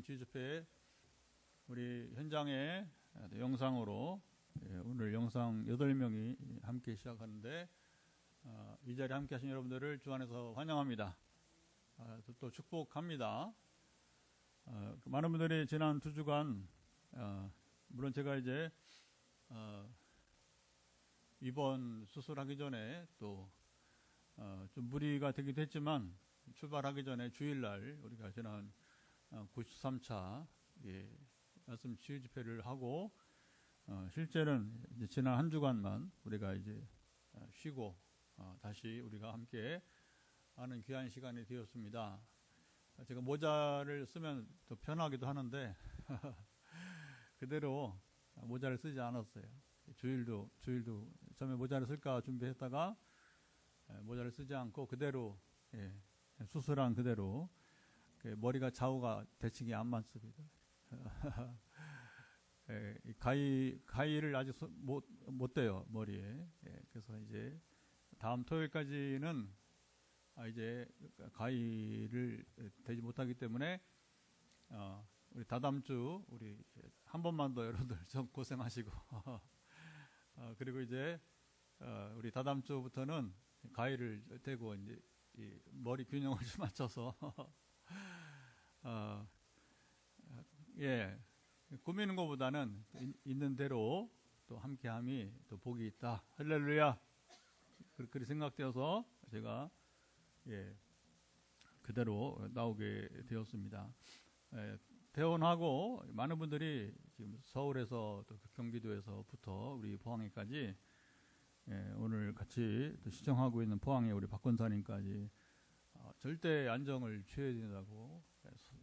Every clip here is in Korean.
지휘집회 우리 현장에 영상으로 오늘 영상 8명이 함께 시작하는데 이 자리에 함께 하신 여러분들을 주 안에서 환영합니다. 또 축복합니다. 많은 분들이 지난 2주간 물론 제가 이제 입원 수술하기 전에 또 좀 무리가 되기도 했지만 출발하기 전에 주일날 우리가 지난 93차 말씀 치유 집회를 하고 실제는 이제 지난 한 주간만 우리가 이제 쉬고 다시 우리가 함께 하는 귀한 시간이 되었습니다. 제가 모자를 쓰면 더 편하기도 하는데 그대로 모자를 쓰지 않았어요. 주일도 처음에 모자를 쓸까 준비했다가 모자를 쓰지 않고 그대로 수술한 그대로 머리가 좌우가 대칭이 안 맞습니다. 가위를 아직 못 대요 머리에. 그래서 이제 다음 토요일까지는 이제 가위를 대지 못하기 때문에 우리 다다음 주 우리 한 번만 더 여러분들 좀 고생하시고 그리고 이제 우리 다다음 주부터는 가위를 대고 이제 이 머리 균형을 좀 맞춰서 꾸미는 것보다는 있는 대로 또 함께함이 또 복이 있다. 할렐루야. 그렇게 생각되어서 제가 그대로 나오게 되었습니다. 퇴원하고 많은 분들이 지금 서울에서 또 경기도에서부터 우리 포항에까지 오늘 같이 또 시청하고 있는 포항에 우리 박 권사님까지 절대 안정을 취해야 된다고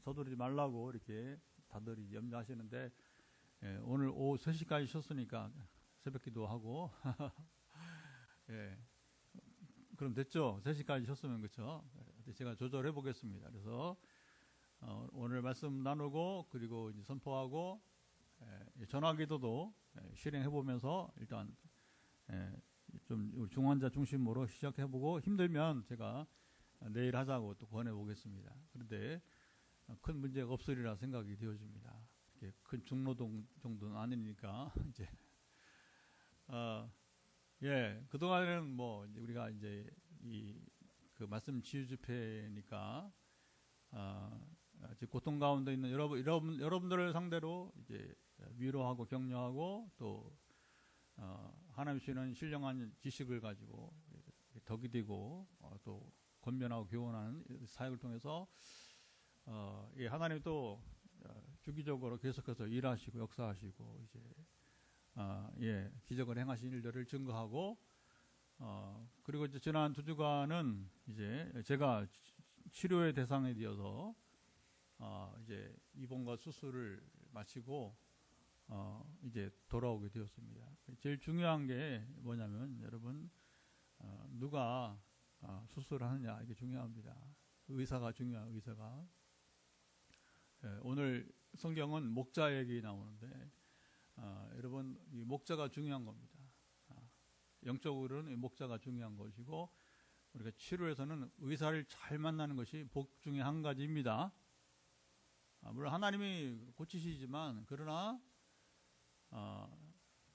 서두르지 말라고 이렇게 다들 염려하시는데 오늘 오후 3시까지 쉬었으니까 새벽 기도하고 그럼 됐죠? 3시까지 쉬었으면 그렇죠? 제가 조절해 보겠습니다. 그래서 오늘 말씀 나누고 그리고 이제 선포하고 전화기도도 실행해 보면서 일단 좀 중환자 중심으로 시작해 보고 힘들면 제가 내일 하자고 또 권해 보겠습니다. 그런데 큰 문제가 없으리라 생각이 되어집니다. 큰 중노동 정도는 아니니까 이제 그동안에는 뭐 이제 우리가 이제 그 말씀 치유 집회니까 고통 가운데 있는 여러분들을 상대로 이제 위로하고 격려하고 또 하나님 주시는 신령한 지식을 가지고 덕이 되고 또 권면하고 교훈하는 사역을 통해서 하나님이 또 주기적으로 계속해서 일하시고 역사하시고 이제 기적을 행하신 일들을 증거하고 그리고 이제 지난 2주간은 이제 제가 치료의 대상이 되어서 이제 입원과 수술을 마치고 이제 돌아오게 되었습니다. 제일 중요한 게 뭐냐면 여러분 누가 수술을 하느냐 이게 중요합니다. 의사가 중요한 의사가 오늘 성경은 목자 얘기 나오는데 여러분 이 목자가 중요한 겁니다. 영적으로는 목자가 중요한 것이고 우리가 치료에서는 의사를 잘 만나는 것이 복 중에 한 가지입니다. 물론 하나님이 고치시지만 그러나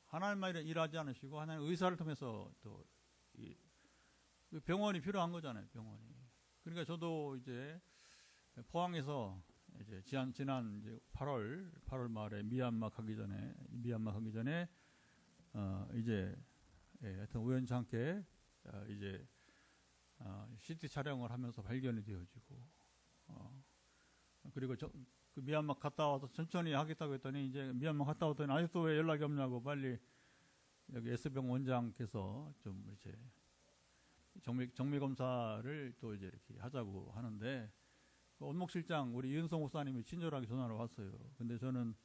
하나님만 일하지 않으시고 하나님 의사를 통해서 또 병원이 필요한 거잖아요. 병원이. 그러니까 저도 이제 포항에서 이제 지난 이제 8월 말에 미얀마 가기 전에 이제 하여튼 우연찮게 이제 CT 촬영을 하면서 발견이 되어지고 그리고 그 미얀마 갔다 와서 천천히 하겠다고 했더니 이제 미얀마 갔다 왔더니 아직도 왜 연락이 없냐고 빨리 여기 S병 원장께서 좀 이제 정밀 검사를 또 이제 이렇게 하자고 하는데 원목실장 우리 이은성 목사님이 친절하게 전화를 왔어요. 근데 저는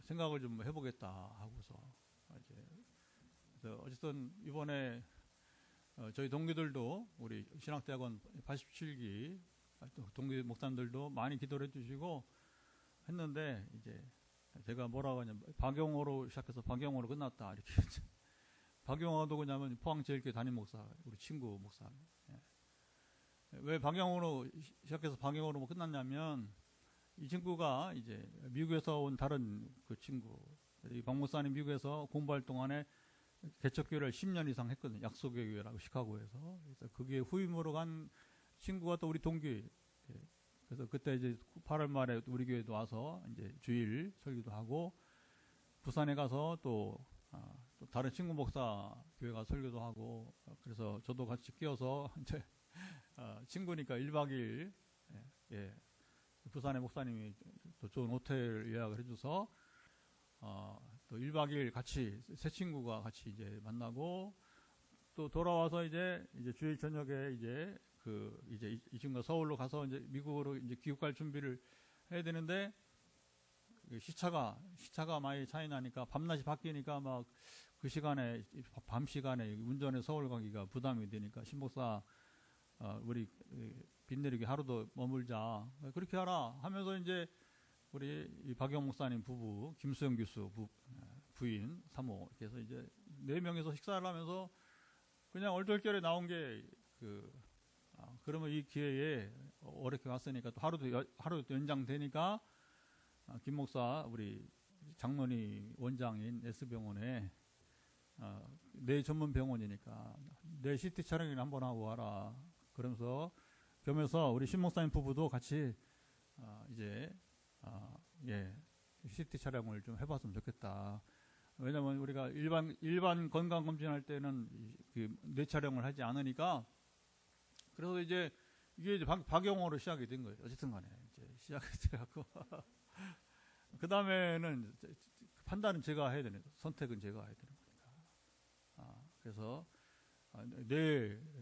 생각을 좀 해보겠다 하고서 그래서 어쨌든 이번에 저희 동기들도 우리 신학대학원 87기 동기 목사님들도 많이 기도를 해주시고 했는데 이제 제가 뭐라고 하냐면 박용호로 시작해서 박용호로 끝났다 이렇게 박용호가 누구냐면 포항제일교회 담임 목사 우리 친구 목사. 왜 박용호로 시작해서 박용호로 끝났냐면 이 친구가 이제 미국에서 온 다른 그 친구, 이 박 목사님 미국에서 공부할 동안에 개척교회를 10년 이상 했거든요. 약속의 교회라고 시카고에서. 그래서 그게 후임으로 간 친구가 또 우리 동교회. 그래서 그때 이제 8월 말에 우리 교회도 와서 이제 주일 설교도 하고, 부산에 가서 또 다른 친구 목사 교회가 설교도 하고, 그래서 저도 같이 끼어서 이제 친구니까 1박 2일 부산의 목사님이 또 좋은 호텔 예약을 해줘서 또 1박 2일 같이 세 친구가 같이 이제 만나고, 또 돌아와서 이제 주일 저녁에 이제 이 친구가 서울로 가서 이제 미국으로 이제 귀국할 준비를 해야 되는데, 시차가 많이 차이 나니까 밤낮이 바뀌니까 막 그 시간에 밤 시간에 운전해 서울 가기가 부담이 되니까, 신목사 우리 빚내리기 하루도 머물자, 그렇게 하라 하면서 이제 우리 이 박영 목사님 부부, 김수영 교수 부인 사모, 이렇게 해서 이제 4명이서 식사를 하면서 그냥 얼떨결에 나온 게 그러면 이 기회에 어렵게 갔으니까 또 하루도 연장되니까 김 목사 우리 장로님 원장인 S병원에 뇌 전문 병원이니까 뇌 CT 촬영이나 한번 하고 와라. 그러면서 겸해서 우리 신 목사님 부부도 같이 CT 촬영을 좀 해봤으면 좋겠다. 왜냐면 우리가 일반 건강 검진할 때는 뇌 촬영을 하지 않으니까, 그래서 이게 이제 박영호로 시작이 된 거예요. 어쨌든 간에 이제 시작이 돼갖고 그 다음에는 판단은 제가 해야 되는, 선택은 제가 해야 되는 거니까. 그래서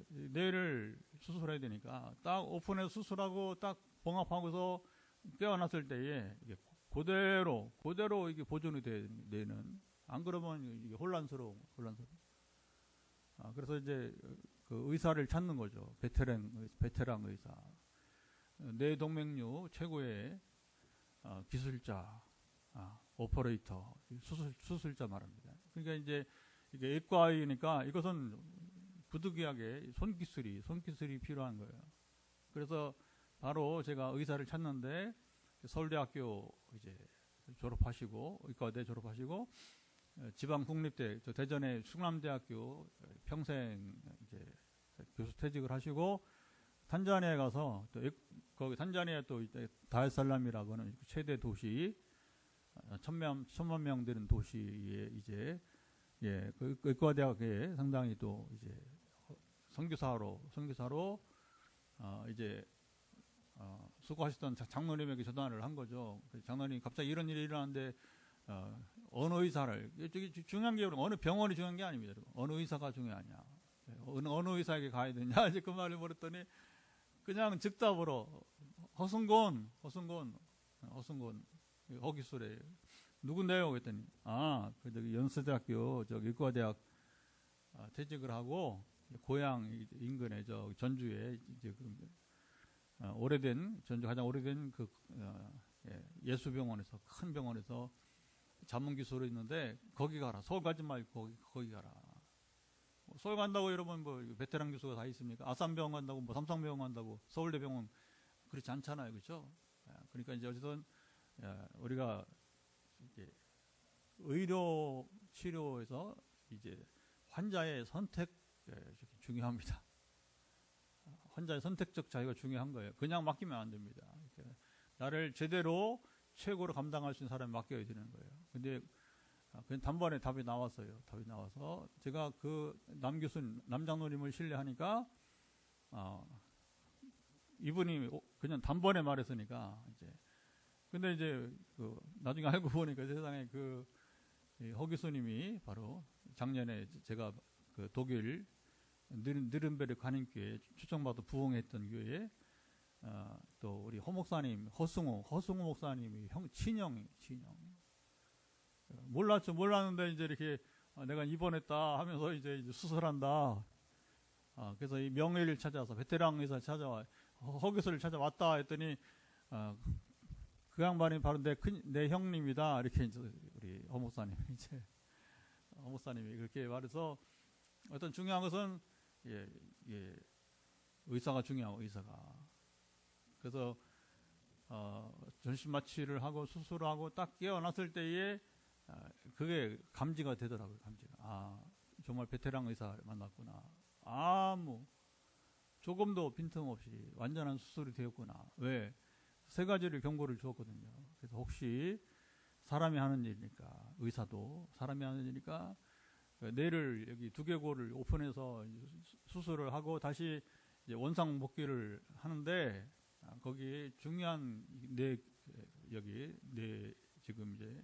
뇌를 수술해야 되니까 딱 오픈해서 수술하고 딱 봉합하고서 떼어놨을 때에 이게 그대로 이게 보존이 되는, 안 그러면 이게 혼란스러워. 그래서 이제 그 의사를 찾는 거죠. 베테랑 의사. 뇌동맥류 최고의 기술자, 오퍼레이터, 수술자 말합니다. 그러니까 이제 이게 외과이니까 이것은 부득이하게 손기술이 필요한 거예요. 그래서 바로 제가 의사를 찾는데, 서울대학교 이제 졸업하시고, 의과대 졸업하시고, 지방 국립대, 대전의 충남대학교 평생 이제 교수 퇴직을 하시고, 탄자니아에 가서 또 거기 탄자니아 또 다알살람이라고 하는 최대 도시, 1,000만 명 되는 도시에 이제 그 의과대학에 상당히 또 이제 선교사로 이제 수고하셨던 장로님에게 전화를 한 거죠. 장로님 갑자기 이런 일이 일어났는데 어느 의사를, 중요한 게 어느 병원이 중요한 게 아닙니다. 어느 의사가 중요하냐, 어느 의사에게 가야 되냐, 이제 그 말을 버렸더니 그냥 즉답으로 허승곤 허기술에 누군데요? 그랬더니 그 저기 연세대학교 저기 의과대학 퇴직을 하고 고향 인근에 저 전주에 이제 전주 가장 오래된 예수병원에서, 큰 병원에서 전문 기술이 있는데 거기 가라. 서울 가지 말고 거기 가라. 서울 간다고 여러분 뭐 베테랑 교수가 다 있습니까? 아산병원 간다고 뭐 삼성병원 간다고 서울대병원 그렇지 않잖아요, 그렇죠? 그러니까 이제 어쨌든 우리가 이제 의료 치료에서 이제 환자의 선택 중요합니다. 환자의 선택적 자유가 중요한 거예요. 그냥 맡기면 안 됩니다. 나를 제대로 최고로 감당할 수 있는 사람이 맡겨야 되는 거예요. 근데 그냥 단번에 답이 나왔어요. 답이 나와서 제가 그 남장로님을 신뢰하니까 이분이 그냥 단번에 말했으니까 이제, 근데 이제 나중에 알고 보니까 세상에 허기수님이 바로 작년에 제가 그 독일 느른베르크 한인교회 초청받아 부흥했던 교회에 또 우리 허목사님 허승우 목사님이 친형 몰랐는데 이제 이렇게 내가 입원했다 하면서 이제 수술한다. 그래서 이 명예를 찾아서 베테랑 의사 찾아와 허기수를 찾아왔다 했더니 그 양반이 바로 내 형님이다. 이렇게 이제 우리 허목사님이 그렇게 말해서, 어떤 중요한 것은 의사가 중요하고, 의사가. 그래서 전신 마취를 하고 수술을 하고 딱 깨어났을 때에 그게 감지가 되더라고요. 감지가. 정말 베테랑 의사 만났구나. 아무 조금도 빈틈없이 완전한 수술이 되었구나. 왜? 세 가지를 경고를 주었거든요. 그래서 혹시 사람이 하는 일이니까, 의사도 사람이 하는 일이니까 뇌를 여기 두개골을 오픈해서 수술을 하고 다시 이제 원상 복귀를 하는데, 거기 중요한 여기 지금 이제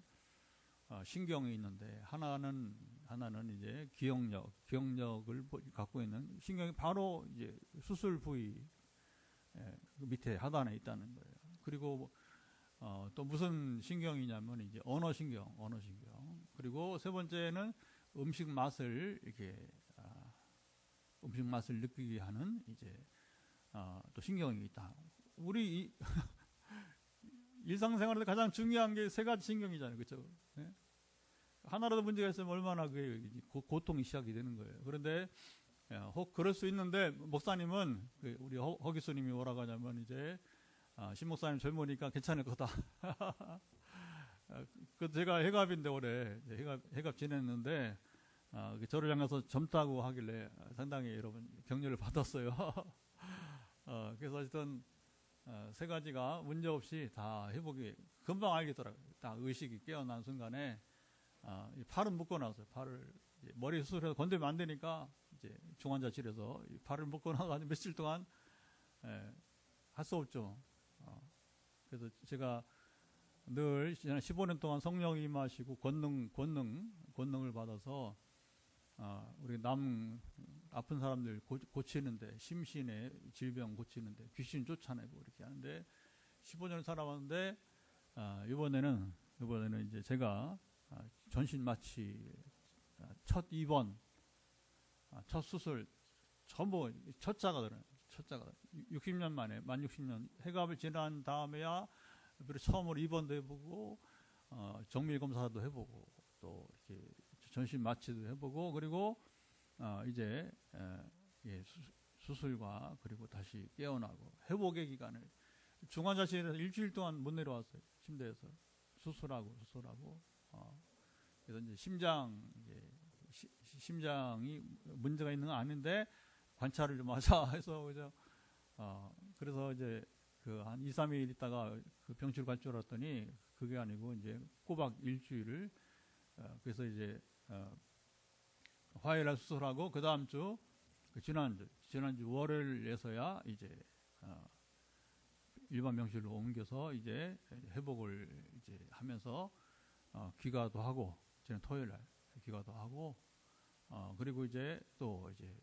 신경이 있는데, 하나는 이제 기억력을 갖고 있는 신경이 바로 이제 수술 부위 밑에 하단에 있다는 거예요. 그리고 또 무슨 신경이냐면 이제 언어신경. 그리고 세 번째는 음식 맛을 느끼게 하는 이제 또 신경이 있다. 우리 일상생활에서 가장 중요한 게 세 가지 신경이잖아요, 그렇죠? 네? 하나라도 문제가 있으면 얼마나 고통이 시작이 되는 거예요. 그런데 혹 그럴 수 있는데, 목사님은 우리 허 교수님이 뭐라고 하냐면 이제 신 목사님 젊으니까 괜찮을 거다. 그 제가 해갑인데 올해 해갑 지냈는데 저를 향해서 젊다고 하길래 상당히 여러분 격려를 받았어요. 그래서 어쨌든 세 가지가 문제 없이 다 회복이 금방 알겠더라고요. 딱 의식이 깨어난 순간에 팔은 묶어 놨어요. 팔을 머리 수술해서 건들면 안 되니까 이제 중환자실에서 팔을 묶어 놔서 며칠 동안 할 수 없죠. 그래서 제가 늘 지난 15년 동안 성령이 임하시고 권능을 받아서 우리 아픈 사람들 고치는데, 심신의 질병 고치는데, 귀신 쫓아내고 이렇게 하는데 15년을 살아왔는데, 이번에는 이제 제가 전신 마취 첫 입원, 첫 수술 전부 첫자가 들어요. 60년 만에, 만 60년 해갑을 지난 다음에야 처음으로 입원도 해보고 정밀 검사도 해보고 또 이렇게 전신 마취도 해보고, 그리고 이제 수술과 그리고 다시 깨어나고 회복의 기간을 중환자실에서 일주일 동안 못 내려왔어요. 침대에서 수술하고 그래서 이제 심장이 문제가 있는 건 아닌데 관찰을 좀 하자 해서 그래서 이제 한 2, 3일 있다가 병실 갈 줄 알았더니 그게 아니고 이제 꼬박 일주일을 그래서 이제 화요일 날 수술하고 그 다음 주 지난주 월요일에서야 이제 일반 병실로 옮겨서 이제 회복을 이제 하면서 귀가도 하고, 지난 토요일 날 귀가도 하고, 그리고 이제 또 이제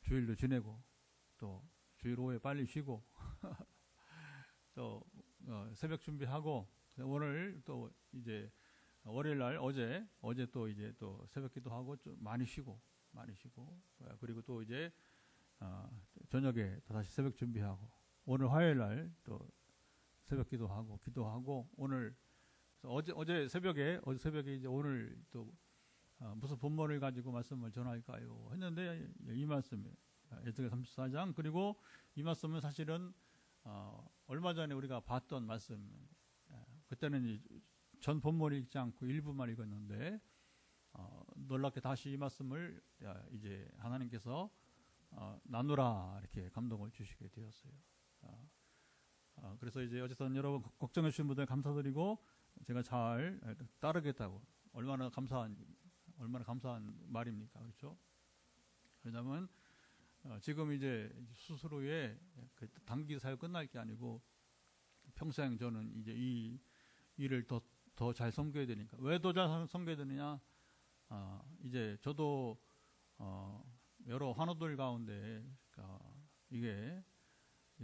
주일도 지내고, 또 주일 오후에 빨리 쉬고 또 새벽 준비하고, 오늘 또 이제 월요일 날 어제 또 이제 또 새벽기도 하고 좀 많이 쉬고 그리고 또 이제 저녁에 또 다시 새벽 준비하고, 오늘 화요일 날 또 새벽기도 하고 오늘 어제 새벽에 이제 오늘 또 무슨 본문을 가지고 말씀을 전할까요 했는데, 이 말씀에 에스겔 34장, 그리고 이 말씀은 사실은 얼마 전에 우리가 봤던 말씀, 그때는 전 본문을 읽지 않고 일부만 읽었는데 놀랍게 다시 이 말씀을 이제 하나님께서 나누라 이렇게 감동을 주시게 되었어요. 그래서 이제 어쨌든 여러분 걱정해 주신 분들 감사드리고, 제가 잘 따르겠다고, 얼마나 감사한 말입니까, 그렇죠? 왜냐하면 지금 이제 수술 후에 단기 사역 끝날 게 아니고 평생 저는 이제 이 일을 더 잘 섬겨야 되니까. 왜 더 잘 섬겨야 되느냐? 이제 저도 여러 환우들 가운데 이게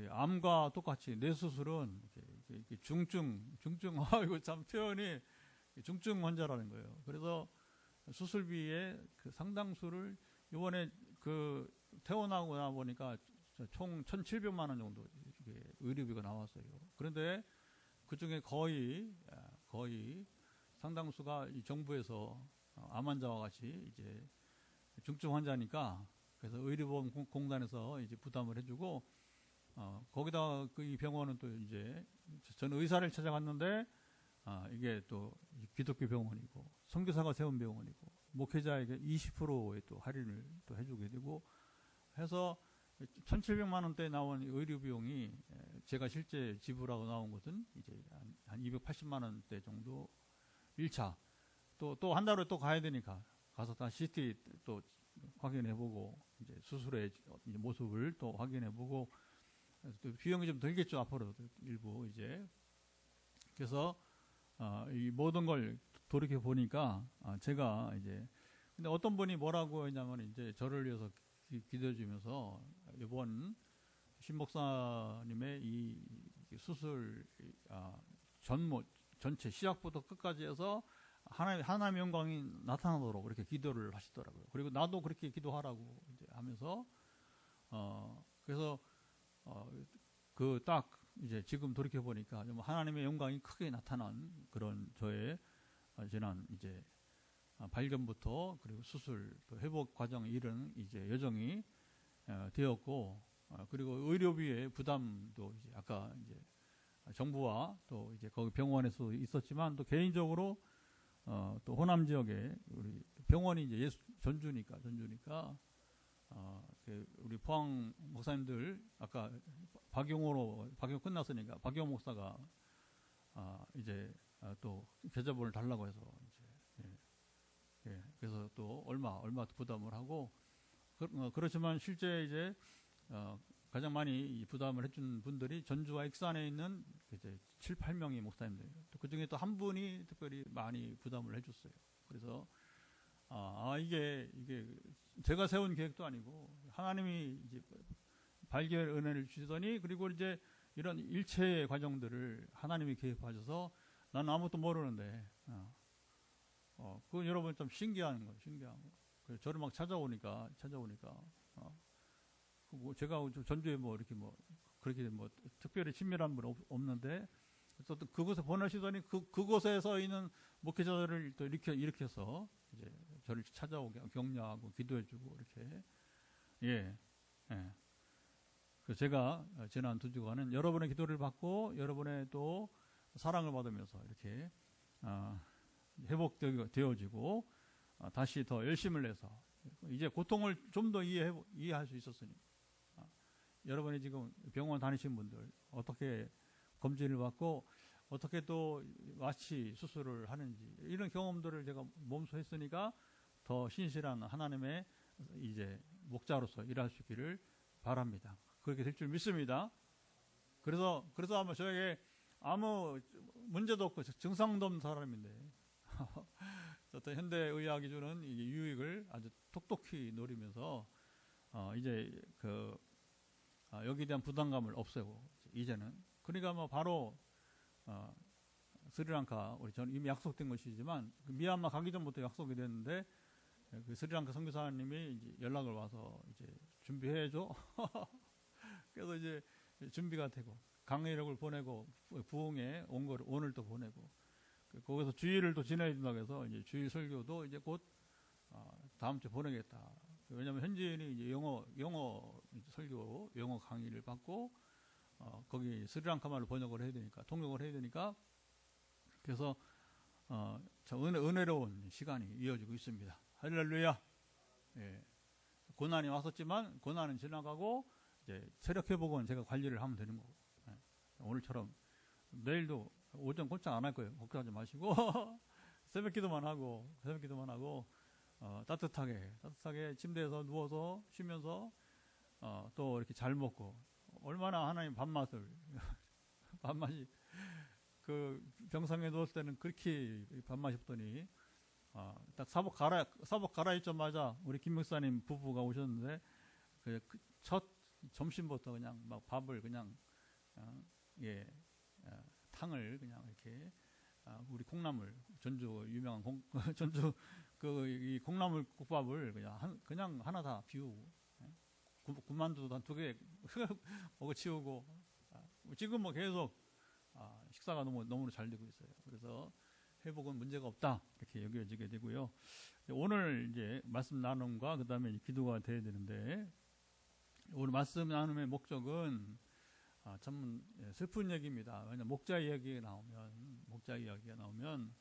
암과 똑같이 뇌 수술은 이렇게 중증 이거 참 표현이 중증 환자라는 거예요. 그래서 수술비의 상당수를 이번에 퇴원하고 나 보니까 총 1,700만 원 정도 의료비가 나왔어요. 그런데 그 중에 거의 상당수가 이 정부에서 암 환자와 같이 이제 중증 환자니까, 그래서 의료보험공단에서 이제 부담을 해주고, 거기다 그 이 병원은 또 이제 저는 의사를 찾아갔는데 이게 또 기독교 병원이고 선교사가 세운 병원이고 목회자에게 20%의 또 할인을 또 해주게 되고 해서 1,700만 원대 나온 의료 비용이 제가 실제 지불하고 나온 것은 이제 한 280만 원대 정도 1차 또 한 달에 또 가야 되니까 가서 다시 CT 또 확인해보고 이제 수술의 이제 모습을 또 확인해보고 또 비용이 좀 들겠죠 앞으로 일부 이제 그래서 이 모든 걸 돌이켜 보니까 제가 이제 근데 어떤 분이 뭐라고 했냐면 이제 저를 위해서 기도해 주면서 이번 신 목사님의 이 수술 전체 시작부터 끝까지 해서 하나님의 영광이 나타나도록 그렇게 기도를 하시더라고요. 그리고 나도 그렇게 기도하라고 이제 하면서 그래서 그 딱 이제 지금 돌이켜 보니까 하나님의 영광이 크게 나타난 그런 저의 지난 이제 발견부터 그리고 수술 또 회복 과정에 이른 이제 여정이 되었고 그리고 의료비의 부담도 이제 아까 이제 정부와 또 이제 거기 병원에서 있었지만 또 개인적으로 또 호남 지역에 우리 병원이 이제 전주니까 우리 포항 목사님들 아까 박용호 끝났으니까 박용호 목사가 이제 또 계좌번호를 달라고 해서 이제 그래서 또 얼마 부담을 하고 그렇지만 실제 이제 가장 많이 부담을 해준 분들이 전주와 익산에 있는 이제 7, 8명의 목사님들 또 그중에 또 한 분이 특별히 많이 부담을 해줬어요. 그래서 이게 제가 세운 계획도 아니고 하나님이 이제 발견 은혜를 주시더니 그리고 이제 이런 일체의 과정들을 하나님이 계획하셔서 나는 아무것도 모르는데 그건 여러분 좀 신기한 거예요. 그래서 저를 막 찾아오니까 제가 전주에 뭐 이렇게 뭐 그렇게 뭐 특별히 친밀한 분 없는데 또 그곳에 보내시더니 그곳에서 있는 목회자들을 또 일으켜서 이제 저를 찾아오게 격려하고 기도해주고 이렇게 그래서 제가 지난 2주간은 여러분의 기도를 받고 여러분의 또 사랑을 받으면서 이렇게 회복되어지고 다시 더 열심을 내서 이제 고통을 좀 더 이해할 수 있었으니 여러분이 지금 병원 다니신 분들 어떻게 검진을 받고 어떻게 또 마취 수술을 하는지 이런 경험들을 제가 몸소 했으니까 더 신실한 하나님의 이제 목자로서 일할 수 있기를 바랍니다. 그렇게 될 줄 믿습니다. 그래서 아마 저에게 아무 문제도 없고 증상도 없는 사람인데 어떤 현대의학이 주는 이 유익을 아주 톡톡히 노리면서 이제 여기에 대한 부담감을 없애고 이제는 그러니까 뭐 바로 스리랑카 저는 이미 약속된 것이지만 미얀마 가기 전부터 약속이 됐는데 그 스리랑카 선교사님이 이제 연락을 와서 이제 준비해줘. 그래서 이제 준비가 되고 강의력을 보내고 부흥에 온 거를 오늘 또 보내고 거기서 주일을 또 지내야 된다고 해서 이제 주일 설교도 이제 곧 다음 주에 보내겠다. 왜냐하면 현지인이 이제 영어 설교 영어 강의를 받고 거기 스리랑카 말로 번역을 해야 되니까 통역을 해야 되니까 그래서 참 은혜로운 시간이 이어지고 있습니다. 할렐루야. 예. 고난이 왔었지만 고난은 지나가고 이제 체력 회복은 제가 관리를 하면 되는 거고 오늘처럼 내일도 오전 꼼짝 안 할 거예요. 걱정하지 마시고 새벽 기도만 하고 따뜻하게 침대에서 누워서 쉬면서 또 이렇게 잘 먹고 얼마나 하나님 밥맛이 그 병상에 누웠을 때는 그렇게 밥맛이 없더니 딱 사복 갈아입자마자 우리 김 목사님 부부가 오셨는데 그 첫 점심부터 그냥 막 밥을 그냥 탕을 그냥 이렇게 우리 콩나물 전주 유명한 전주 이 콩나물 국밥을 그냥 하나 다 비우고 군만두도 한 2개 먹어 치우고 지금 뭐 계속 식사가 너무 잘 되고 있어요. 그래서 회복은 문제가 없다 이렇게 여겨지게 되고요. 오늘 이제 말씀 나눔과 그 다음에 기도가 돼야 되는데 오늘 말씀 나눔의 목적은 참 슬픈 얘기입니다. 왜냐하면 목자 이야기가 나오면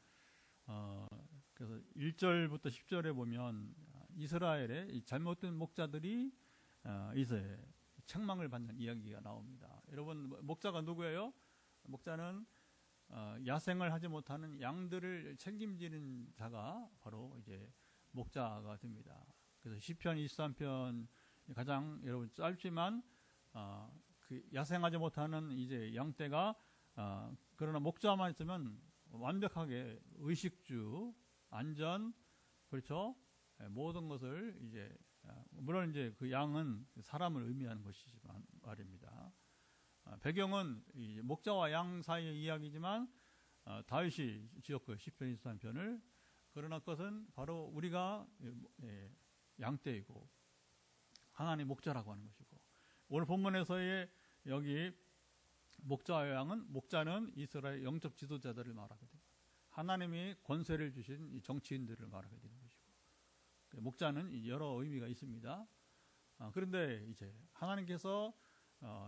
그래서 1절부터 10절에 보면 이스라엘의 잘못된 목자들이 이제 책망을 받는 이야기가 나옵니다. 여러분, 목자가 누구예요? 목자는 야생을 하지 못하는 양들을 책임지는 자가 바로 이제 목자가 됩니다. 그래서 시편 23편 가장 여러분 짧지만 그 야생하지 못하는 이제 양떼가 그러나 목자만 있으면 완벽하게 의식주, 안전, 그렇죠? 모든 것을 이제 물론 이제 그 양은 사람을 의미하는 것이지만 말입니다. 배경은 이제 목자와 양 사이의 이야기지만 다윗이 지었고요. 시편 23편을. 그러나 그것은 바로 우리가 양떼이고 하나님의 목자라고 하는 것이고, 오늘 본문에서의 여기 목자와 양은, 목자는 이스라엘 영적 지도자들을 말하게 됩니다. 하나님이 권세를 주신 이 정치인들을 말하게 되는 것이고, 목자는 여러 의미가 있습니다. 그런데 이제 하나님께서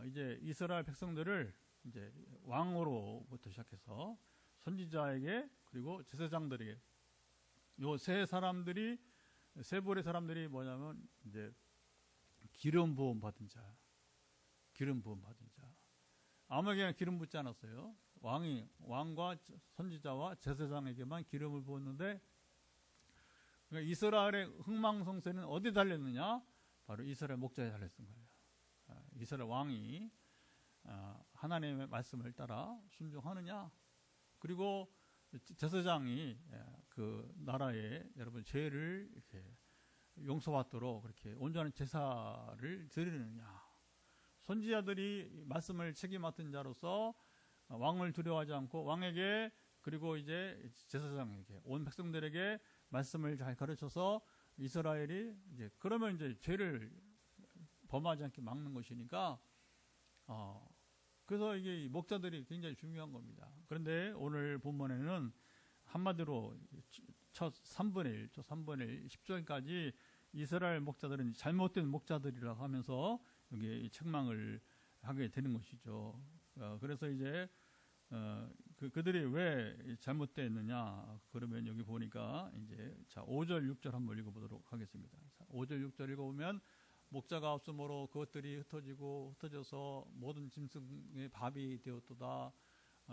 이제 이스라엘 백성들을 이제 왕으로부터 시작해서 선지자에게 그리고 제사장들에게 요 세 부의 사람들이 뭐냐면 이제 기름 부음 받은 자. 아무에게나 기름 붓지 않았어요. 왕과 선지자와 제사장에게만 기름을 부었는데, 그러니까 이스라엘의 흥망성쇠는 어디에 달렸느냐? 바로 이스라엘 목자에 달렸던 거예요. 이스라엘 왕이 하나님의 말씀을 따라 순종하느냐? 그리고 제사장이 그 나라의 여러분 죄를 이렇게 용서받도록 그렇게 온전한 제사를 드리느냐? 선지자들이 말씀을 책임 맡은 자로서 왕을 두려워하지 않고 왕에게 그리고 이제 제사장에게 온 백성들에게 말씀을 잘 가르쳐서 이스라엘이 이제 그러면 이제 죄를 범하지 않게 막는 것이니까 그래서 이게 목자들이 굉장히 중요한 겁니다. 그런데 오늘 본문에는 한마디로 첫 3분의 1, 10절까지 이스라엘 목자들은 잘못된 목자들이라고 하면서 여기 책망을 하게 되는 것이죠. 그래서 이제 그들이 왜 잘못됐느냐? 그러면 여기 보니까 이제 자 5절 6절 한번 읽어보도록 하겠습니다. 자, 5절 6절 읽어보면 목자가 없으므로 그것들이 흩어져서 모든 짐승의 밥이 되었도다.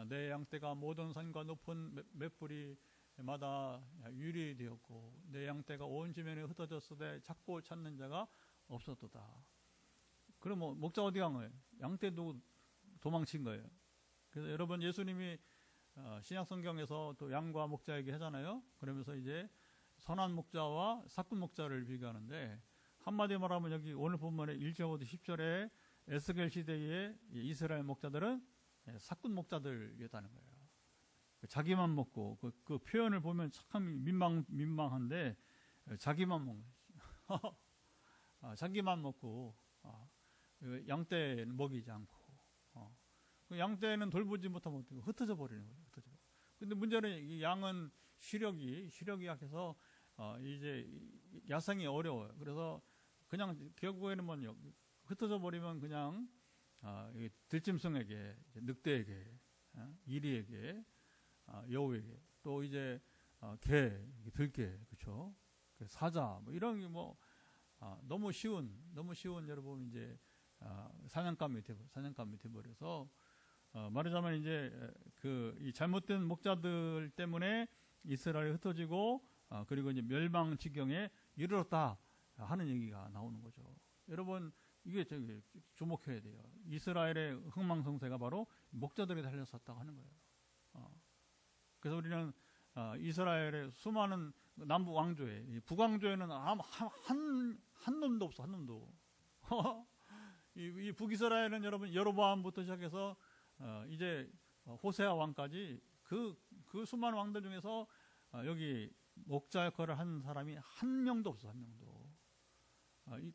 내 양떼가 모든 산과 높은 맷뿌리마다 유리 되었고 내 양떼가 온 지면에 흩어졌으되 찾고 찾는 자가 없었도다. 그럼 목자 어디 간 거예요? 양떼도 도망친 거예요. 그래서 여러분, 예수님이 신약 성경에서 또 양과 목자 얘기하잖아요. 그러면서 이제 선한 목자와 사꾼 목자를 비교하는데, 한마디로 말하면 여기 오늘 본문의 1절부터 10절에 에스겔 시대의 이스라엘 목자들은 사꾼 목자들이었다는 거예요. 자기만 먹고 그 표현을 보면 참 민망한데 자기만 먹는 자기만 먹고 양떼는 먹이지 않고 양떼는 돌보지 못하면 흩어져 버리는 거예요. 근데 문제는 이 양은 시력이 약해서 이제 야생이 어려워요. 그래서 그냥 결국에는 뭐냐, 흩어져 버리면 그냥 들짐승에게, 늑대에게, 이리에게, 여우에게, 또 이제 개, 들개, 그렇죠? 사자, 뭐 이런 게 너무 쉬운 여러분 이제 사냥감이 돼버려서 말하자면 이제 이 잘못된 목자들 때문에 이스라엘이 흩어지고 그리고 이제 멸망 지경에 이르렀다 하는 얘기가 나오는 거죠. 여러분, 이게 주목해야 돼요. 이스라엘의 흥망성쇠가 바로 목자들이 달렸었다고 하는 거예요. 그래서 우리는 이스라엘의 수많은 남부 왕조에, 북왕조에는 한 놈도 없어, 한 놈도. 이 북이스라엘은 여러분 여로보암부터 시작해서 이제 호세아 왕까지 그 수많은 왕들 중에서 여기 목자 역할을 한 사람이 한 명도 없어, 한 명도.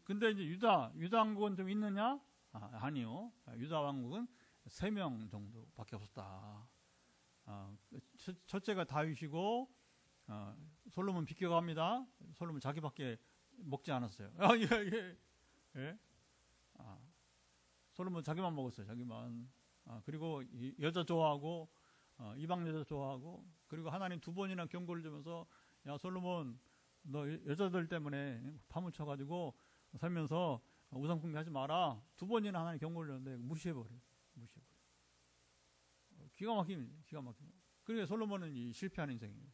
근데 이제 유다 왕국은 좀 있느냐? 아니요. 유다 왕국은 3명 정도밖에 없었다. 첫째가 다윗이고 솔로몬 비껴갑니다. 솔로몬 자기밖에 먹지 않았어요. 예. 솔로몬 자기만 먹었어요. 자기만. 그리고 여자 좋아하고 이방 여자 좋아하고, 그리고 하나님 두 번이나 경고를 주면서 야 솔로몬 너 여자들 때문에 파묻혀가지고 살면서 우상 숭배하지 마라. 두 번이나 하나님 경고를 줬는데 무시해버려. 기가 막힙니다. 기가 막힙니다. 그러니까 솔로몬은 이 실패한 인생이에요.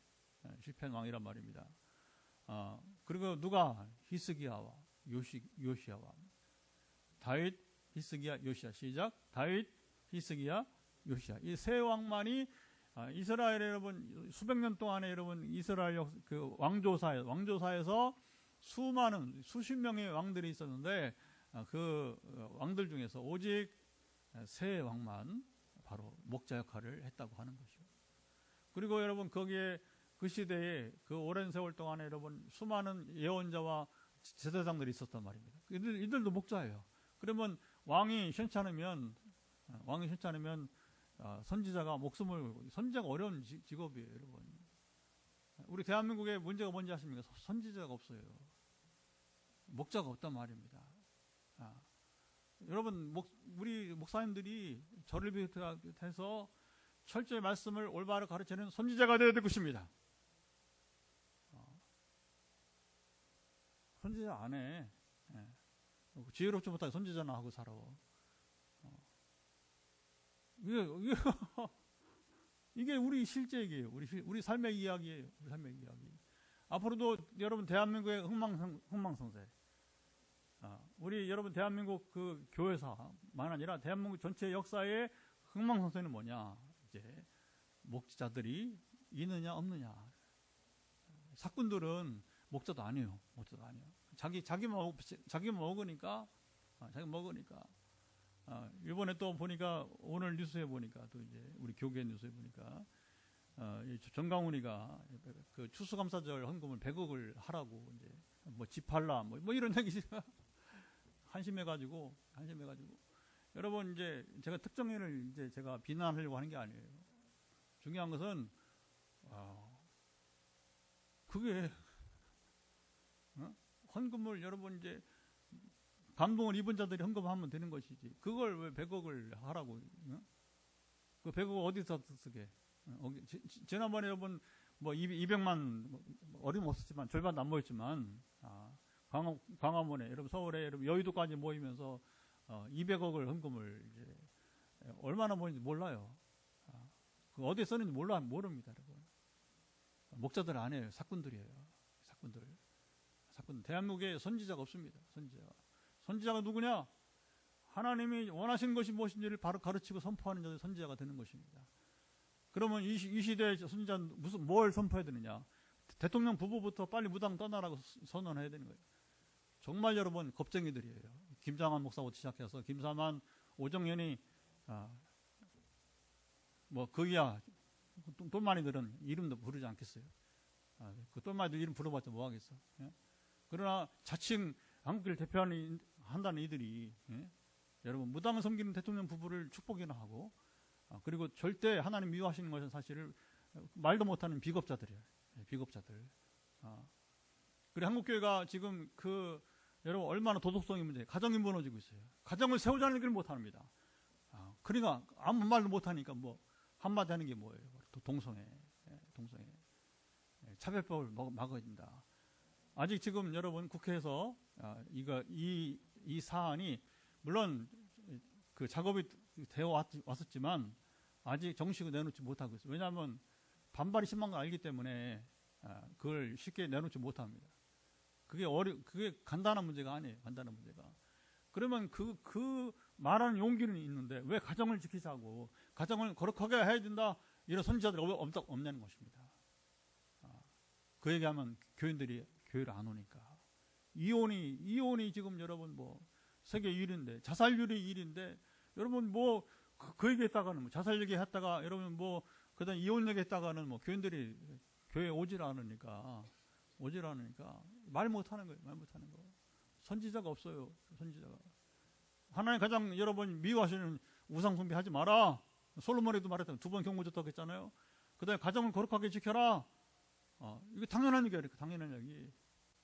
실패한 왕이란 말입니다. 그리고 누가? 히스기야와 요시야와. 다윗, 히스기야, 요시야. 시작. 다윗, 히스기야, 요시야. 이 세 왕만이 이스라엘 여러분 수백 년 동안에 여러분 이스라엘 그 왕조사에서 수많은 수십 명의 왕들이 있었는데 그 왕들 중에서 오직 세 왕만 바로 목자 역할을 했다고 하는 것이요. 그리고 여러분 거기에 그 시대에 그 오랜 세월 동안에 여러분 수많은 예언자와 제사장들이 있었단 말입니다. 이들도 목자예요. 그러면 왕이 싫지 않으면 선지자가 목숨을 걸고, 선지자가 어려운 직업이에요, 여러분. 우리 대한민국의 문제가 뭔지 아십니까? 선지자가 없어요. 목자가 없단 말입니다. 여러분, 우리 목사님들이 저를 비롯해서 철저히 말씀을 올바로 가르치는 선지자가 되어야 될 것입니다. 선지자 안 해. 지혜롭지 못하게 선지자나 하고 살아. 이게 우리 실제 얘기예요. 우리 삶의 이야기예요. 우리 삶의 이야기. 앞으로도 여러분 대한민국의 흥망성쇠. 우리 여러분 대한민국 그 교회사만 아니라 대한민국 전체 역사의 흥망성쇠는 뭐냐? 이제 목자들이 있느냐 없느냐. 사꾼들은 목자도 아니에요. 자기 먹으니까. 이번에 또 보니까 오늘 뉴스에 보니까 또 이제 우리 교계 뉴스에 보니까 정강훈이가 그 추수감사절 헌금을 100억을 하라고 이제 뭐 집 팔라 뭐 이런 얘기 한심해가지고 여러분 이제 제가 특정인을 이제 제가 비난하려고 하는 게 아니에요. 중요한 것은 그게 헌금을 여러분 이제 감동을 입은 자들이 헌금하면 되는 것이지. 그걸 왜 100억을 하라고? 그 100억 어디서 쓰게? 지난번에 여러분 뭐 200만 어림없었지만 절반도 안 모였지만 광화문에 여러분 서울에 여러분 여의도까지 모이면서 200억을 헌금을 이제 얼마나 모였는지 몰라요. 그 어디에 썼는지 모릅니다, 여러분. 목자들 안 해요. 사꾼들이에요. 사꾼들. 대한민국에 선지자가 없습니다. 선지자가 누구냐? 하나님이 원하시는 것이 무엇인지를 바로 가르치고 선포하는 자들이 선지자가 되는 것입니다. 그러면 이 시대의 선지자는 뭘 선포해야 되느냐? 대통령 부부부터 빨리 무당 떠나라고 선언해야 되는 거예요. 정말 여러분 겁쟁이들이에요. 김장한 목사부터 시작해서 김사만, 오정연이 뭐 거기야 똘마니들은 이름도 부르지 않겠어요. 그 똘마니들 이름 불러봤자 뭐 하겠어. 예? 그러나 자칭 한국을 한다는 이들이 여러분 무당을 섬기는 대통령 부부를 축복이나 하고 그리고 절대 하나님 미워하시는 것은 사실을 말도 못하는 비겁자들이에요. 비겁자들. 그리고 한국교회가 지금 여러분 얼마나 도덕성이 문제, 가정이 무너지고 있어요. 가정을 세우자는 얘기를 못합니다. 그러니까 아무 말도 못하니까 뭐 한마디 하는 게 뭐예요? 동성애. 차별법을 막아야 된다. 아직 지금 여러분 국회에서 이 사안이 물론 그 작업이 되어 왔었지만 아직 정식으로 내놓지 못하고 있어요. 왜냐하면 반발이 심한 걸 알기 때문에 그걸 쉽게 내놓지 못합니다. 그게 간단한 문제가 아니에요. 간단한 문제가. 그러면 그 말하는 용기는 있는데 왜 가정을 지키자고 가정을 거룩하게 해야 된다 이런 선지자들이 없냐는 것입니다. 그 얘기하면 교인들이 교회를 안 오니까. 이혼이 지금 여러분 뭐 세계 1위인데 자살률이 1위인데 여러분 뭐 그 얘기했다가는 뭐 자살 얘기했다가 여러분 뭐 그다음 이혼 얘기했다가는 뭐 교인들이 교회 오질 않으니까 말 못하는 거예요. 선지자가 없어요. 선지자가. 하나님 가장 여러분 미워하시는 우상 숭배하지 마라. 솔로몬에도 말했잖아요. 2번 경고 줬다고 했잖아요. 그다음에 가정을 거룩하게 지켜라. 이게 당연한 얘기예요. 당연한 얘기.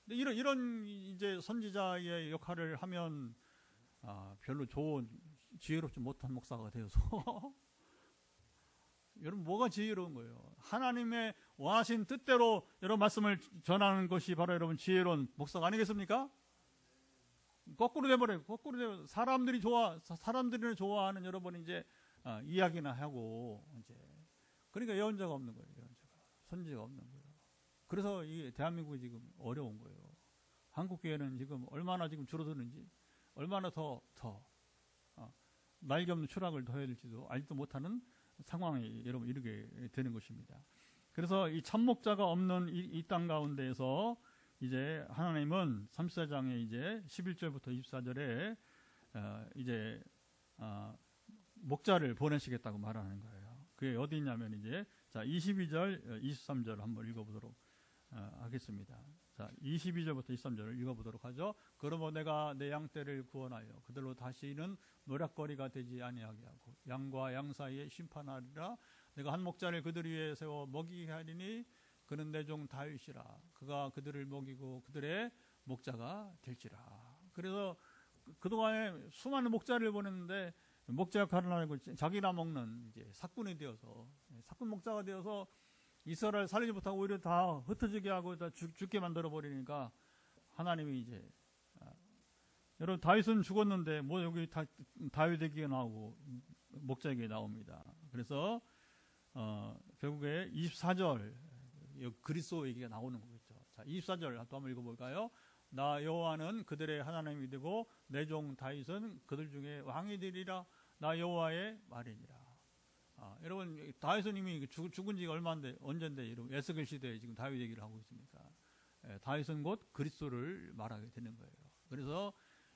근데 이런 이제 선지자의 역할을 하면 별로 좋은 지혜롭지 못한 목사가 되어서 여러분 뭐가 지혜로운 거예요? 하나님의 원하신 뜻대로 여러분 말씀을 전하는 것이 바로 여러분 지혜로운 목사가 아니겠습니까? 거꾸로 돼버려요. 거꾸로 돼버려요. 사람들이 좋아하는 여러분 이제 이야기나 하고 이제 그러니까 예언자가 없는 거예요. 예언자가 선지자가 없는 거예요. 그래서 이 대한민국이 지금 어려운 거예요. 한국 교회는 지금 얼마나 지금 줄어드는지, 얼마나 더 날개 없는 추락을 더 해야 될지도 알지도 못하는 상황에 여러분 이르게 되는 것입니다. 그래서 이 참목자가 없는 이 땅 가운데에서 이제 하나님은 34장에 이제 11절부터 24절에 이제 목자를 보내시겠다고 말하는 거예요. 그게 어디 있냐면 이제 자 22절, 23절 한번 읽어보도록 하겠습니다. 자 22절부터 23절을 읽어보도록 하죠. 그러므로 내가 내 양떼를 구원하여 그들로 다시는 노략거리가 되지 아니하게 하고 양과 양 사이에 심판하리라. 내가 한 목자를 그들 위에 세워 먹이게 하리니 그는 내 종 다윗이라. 그가 그들을 먹이고 그들의 목자가 될지라. 그래서 그동안에 수많은 목자를 보냈는데 목자 역할을 하고 자기나 먹는 이제 사꾼이 되어서 사꾼 목자가 되어서 이스라엘 살리지 못하고 오히려 다 흩어지게 하고 다 죽게 만들어 버리니까 하나님이 이제 여러분 다윗은 죽었는데 뭐 여기 다윗에게 나오고 목자에게 나옵니다. 그래서 결국에 24절 그리스도 얘기가 나오는 거겠죠. 자 24절 또 한번 읽어볼까요? 나 여호와는 그들의 하나님이 되고 내 종 다윗은 그들 중에 왕이 되리라. 나 여호와의 말이니라. 여러분 다윗은 이미 죽은 지가 얼마인데 언젠데 여러분 에스겔 시대에 지금 다윗 얘기를 하고 있으니까 다윗은 곧 그리스도를 말하게 되는 거예요. 그래서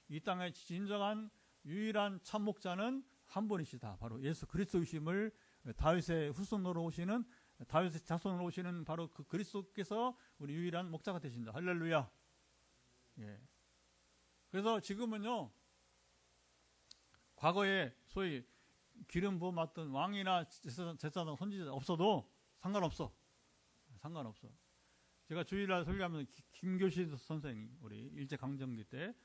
이 땅의 진정한 유일한 참목자는 한 분이시다. 바로 예수 그리스도이심을 다윗의 후손으로 오시는 다윗의 자손으로 오시는 바로 그 그리스도께서 우리 유일한 목자가 되신다. 할렐루야. 예. 그래서 지금은요 과거에 소위 기름 부어 맡던 왕이나 제사장 선지자 없어도 상관없어. 제가 주일날 설교하면서 김교시 선생이 우리 일제 강점기 때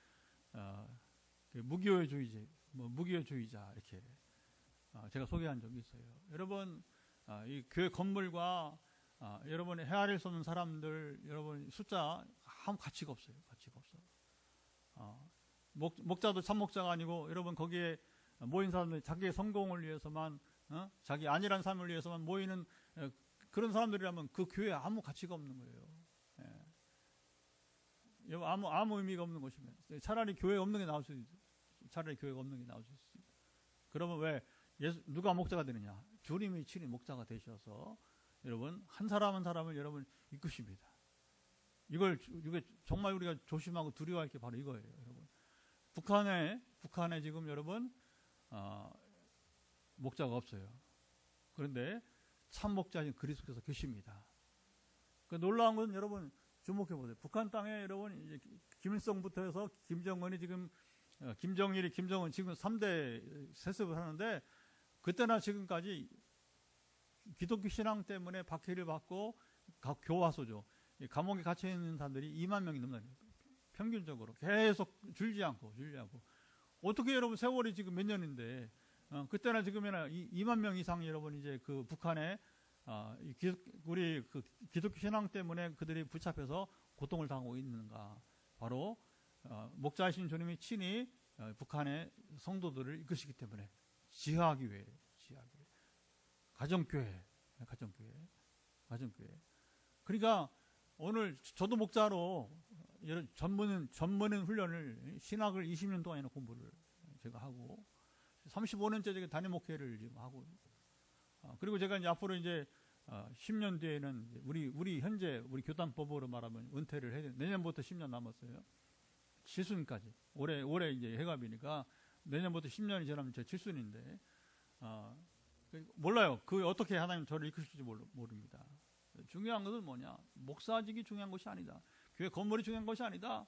무기호주의자 이렇게 제가 소개한 적이 있어요. 여러분 이 교회 건물과 여러분의 헤아릴 수 없는 사람들 여러분 숫자 아무 가치가 없어요. 목자도 참목자가 아니고 여러분 거기에 모인 사람들이 자기의 성공을 위해서만 자기 안일한 삶을 위해서만 모이는 그런 사람들이라면 그 교회에 아무 가치가 없는 거예요. 아무 의미가 없는 것입니다. 차라리 교회 없는 게 나올 수 있어요. 그러면 왜 누가 목자가 되느냐? 주님이 친히 목자가 되셔서 여러분 한 사람 한 사람을 여러분 이끄십니다. 이게 정말 우리가 조심하고 두려워할 게 바로 이거예요, 여러분. 북한에 지금 여러분 목자가 없어요. 그런데 참 목자인 그리스도께서 계십니다. 그 놀라운 건 여러분 주목해 보세요. 북한 땅에 여러분 이제 김일성부터 해서 김정은이 지금 김정일이 김정은 지금 3대 세습을 하는데 그때나 지금까지 기독교 신앙 때문에 박해를 받고 교화소죠. 감옥에 갇혀 있는 사람들이 2만 명이 넘는 평균적으로 계속 줄지 않고 어떻게 여러분 세월이 지금 몇 년인데 그때나 지금이나 2만 명 이상 여러분 이제 그 북한에 우리 그 기독교 신앙 때문에 그들이 붙잡혀서 고통을 당하고 있는가? 바로 목자이신 주님이 친히 북한의 성도들을 이끄시기 때문에 지하기 위해 가정교회. 그러니까 오늘 저도 목자로 전문 훈련을 신학을 20년 동안이나 공부를 제가 하고 35년째 제가 단임 목회를 지금 하고 그리고 제가 이제 앞으로 이제 10년 뒤에는 이제 우리 현재 우리 교단법으로 말하면 은퇴를 해야 돼요. 내년부터 10년 남았어요. 칠순까지 올해 이제 해갑이니까 내년부터 10년이 지나면 제 칠순인데 몰라요. 그 어떻게 하나님 저를 이끄실지 모릅니다. 중요한 것은 뭐냐? 목사직이 중요한 것이 아니다. 교회 건물이 중요한 것이 아니다.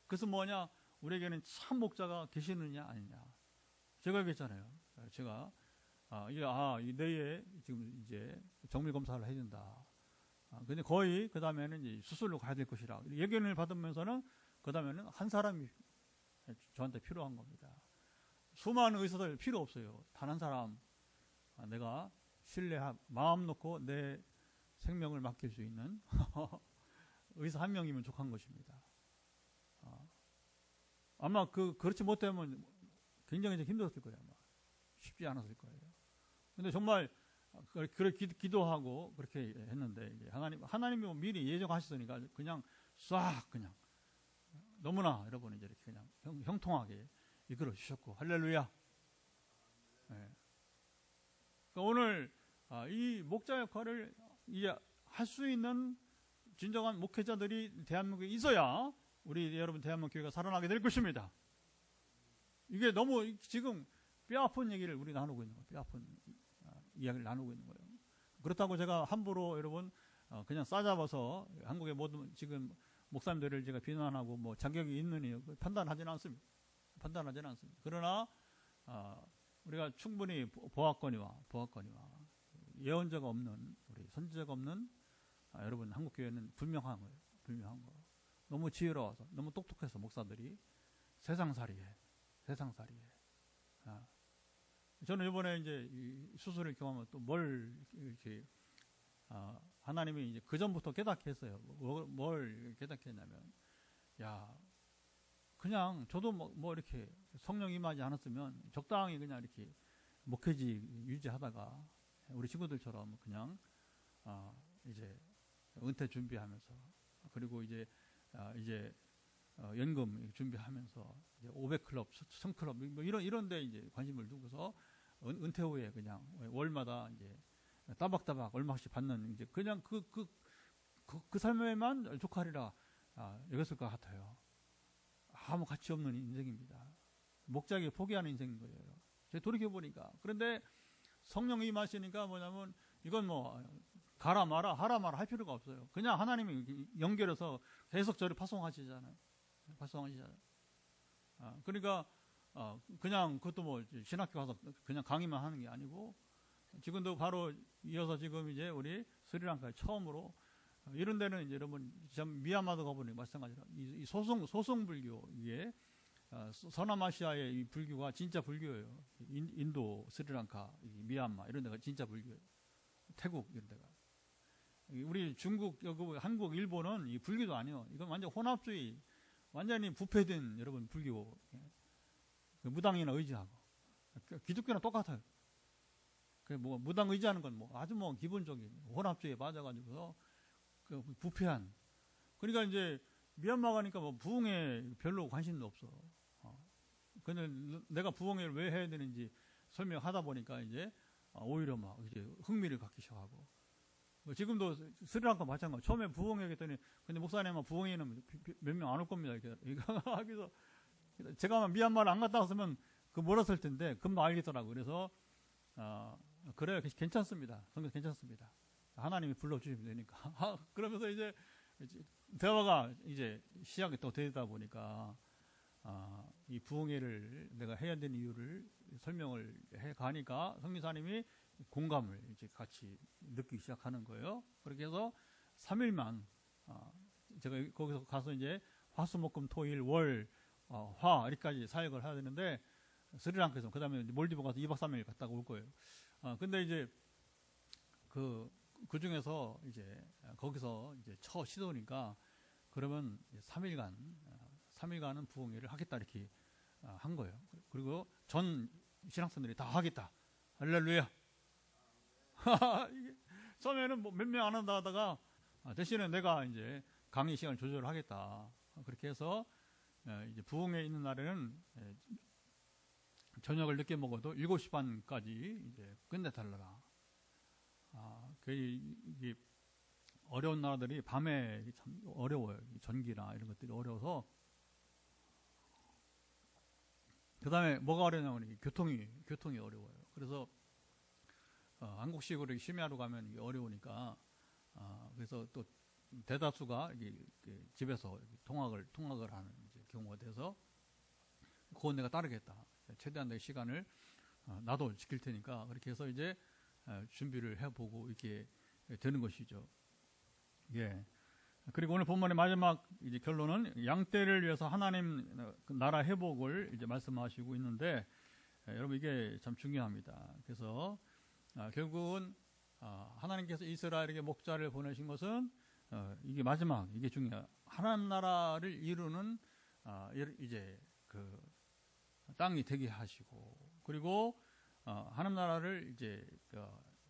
그래서 뭐냐? 우리에게는 참 목자가 계시느냐 아니냐. 제가 얘기했잖아요. 제가 내에 지금 이제 정밀 검사를 해야 된다. 근데 거의 그 다음에는 이제 수술로 가야 될 것이라 예견을 받으면서는 그 다음에는 한 사람이 저한테 필요한 겁니다. 수많은 의사들 필요 없어요. 단 한 사람 내가 마음 놓고 내 생명을 맡길 수 있는 의사 한 명이면 족한 것입니다. 아마 그렇지 못하면 굉장히 힘들었을 거예요. 아마 쉽지 않았을 거예요. 근데 정말 그렇게 기도하고 그렇게 했는데 이제 하나님이 미리 예정하셨으니까 그냥 싹 그냥 너무나 여러분 이제 이렇게 그냥 형통하게 이끌어 주셨고 할렐루야. 네. 그러니까 오늘 이 목자 역할을 이제 할 수 있는 진정한 목회자들이 대한민국에 있어야 우리 여러분 대한민국 교회가 살아나게 될 것입니다. 이게 너무 지금 뼈아픈 얘기를 우리 나누고 있는 거예요. 뼈아픈 이야기를 나누고 있는 거예요. 그렇다고 제가 함부로 여러분 그냥 싸잡아서 한국의 모든 지금 목사님들을 제가 비난하고 뭐 자격이 있느니 판단하지는 않습니다. 그러나 우리가 충분히 보았거니와 예언자가 없는 우리 선지자가 없는 여러분 한국 교회는 분명한 거예요. 분명한 거. 너무 지혜로워서 너무 똑똑해서 목사들이 세상살이에. 저는 이번에 이제 이 수술을 경험하면 또 뭘 이렇게 하나님이 이제 그 전부터 깨닫게 했어요. 뭘 깨닫게 했냐면, 그냥 저도 뭐 이렇게 성령 임하지 않았으면 적당히 그냥 이렇게 목회지 유지하다가 우리 친구들처럼 그냥 이제 은퇴 준비하면서 그리고 이제 연금 준비하면서 이제 500클럽, 1000클럽 뭐 이런데 이제 관심을 두고서 은퇴 후에 그냥 월마다 이제 따박따박 얼마씩 받는 이제 그냥 그 삶에만 족하리라 여겼을 것 같아요. 아무 가치 없는 인생입니다. 목자에게 포기하는 인생인 거예요. 제가 돌이켜 보니까. 그런데 성령이 임하시니까 뭐냐면 이건 뭐 가라 마라 하라 마라 할 필요가 없어요. 그냥 하나님이 연결해서 계속 저를 파송하시잖아요. 그러니까 그냥 그것도 뭐 신학교 가서 그냥 강의만 하는 게 아니고 지금도 바로 이어서 지금 이제 우리 스리랑카에 처음으로 이런 데는 이제 여러분 미얀마도 가보니 마찬가지로 이 소송 불교 이게 서남아시아의 이 불교가 진짜 불교예요. 인도, 스리랑카, 미얀마 이런 데가 진짜 불교예요. 태국 이런 데가. 우리 중국, 한국, 일본은 이 불교도 아니에요. 이건 완전 혼합주의, 완전히 부패된 여러분 불교. 무당이나 의지하고 기독교랑 똑같아요. 뭐 무당 의지하는 건 뭐 아주 뭐 기본적인 혼합주의에 빠져가지고서 부패한. 그러니까 이제 미얀마 가니까 뭐 부흥에 별로 관심도 없어. 근데 내가 부흥회를 왜 해야 되는지 설명하다 보니까 이제 오히려 막 이제 흥미를 갖기 시작하고. 지금도 스리랑카 마찬가지. 처음에 부흥회 했더니 근데 목사님은 부흥회는 몇 명 안 올 겁니다. 이렇게 하기서 제가 미얀마를 안 갔다 왔으면 그 멀었을 텐데 금방 알겠더라고. 그래서 그래 괜찮습니다. 성경 괜찮습니다. 하나님이 불러주시면 되니까. 그러면서 이제 대화가 이제 시작이 또 되다 보니까 이 부흥회를 내가 해야 되는 이유를 설명을 해 가니까 성리사님이 공감을 이제 같이 느끼기 시작하는 거예요. 그렇게 해서 3일만 제가 거기서 가서 이제 화수목금토일 월 화 이렇게까지 사역을 해야 되는데 스리랑카에서 그다음에 몰디브 가서 2박 3일 갔다가 올 거예요. 근데 이제 그 중에서 이제 거기서 이제 첫 시도니까 그러면 3일간은 부흥회를 하겠다 이렇게 한 거예요. 그리고 전 신학생들이 다 하겠다. 할렐루야. 처음에는 뭐 몇 명 안 한다 하다가 대신에 내가 이제 강의 시간을 조절하겠다. 그렇게 해서 이제 부흥회 있는 날에는 저녁을 늦게 먹어도 7시 반까지 이제 끝내달라라. 이게 어려운 나라들이 밤에 참 어려워요. 전기나 이런 것들이 어려워서. 그 다음에 뭐가 어려냐면 교통이 어려워요. 그래서 한국식으로 심야로 가면 이게 어려우니까 그래서 또 대다수가 집에서 통학을 하는 이제 경우가 돼서 그건 내가 따르겠다. 최대한 내 시간을 나도 지킬 테니까 그렇게 해서 이제 준비를 해보고 이렇게 되는 것이죠. 예. 그리고 오늘 본문의 마지막 이제 결론은 양떼를 위해서 하나님 나라 회복을 이제 말씀하시고 있는데 여러분 이게 참 중요합니다. 그래서 결국은 하나님께서 이스라엘에게 목자를 보내신 것은 이게 마지막 이게 중요해요. 하나님 나라를 이루는 이제 그 땅이 되게 하시고 그리고 하나님 나라를 이제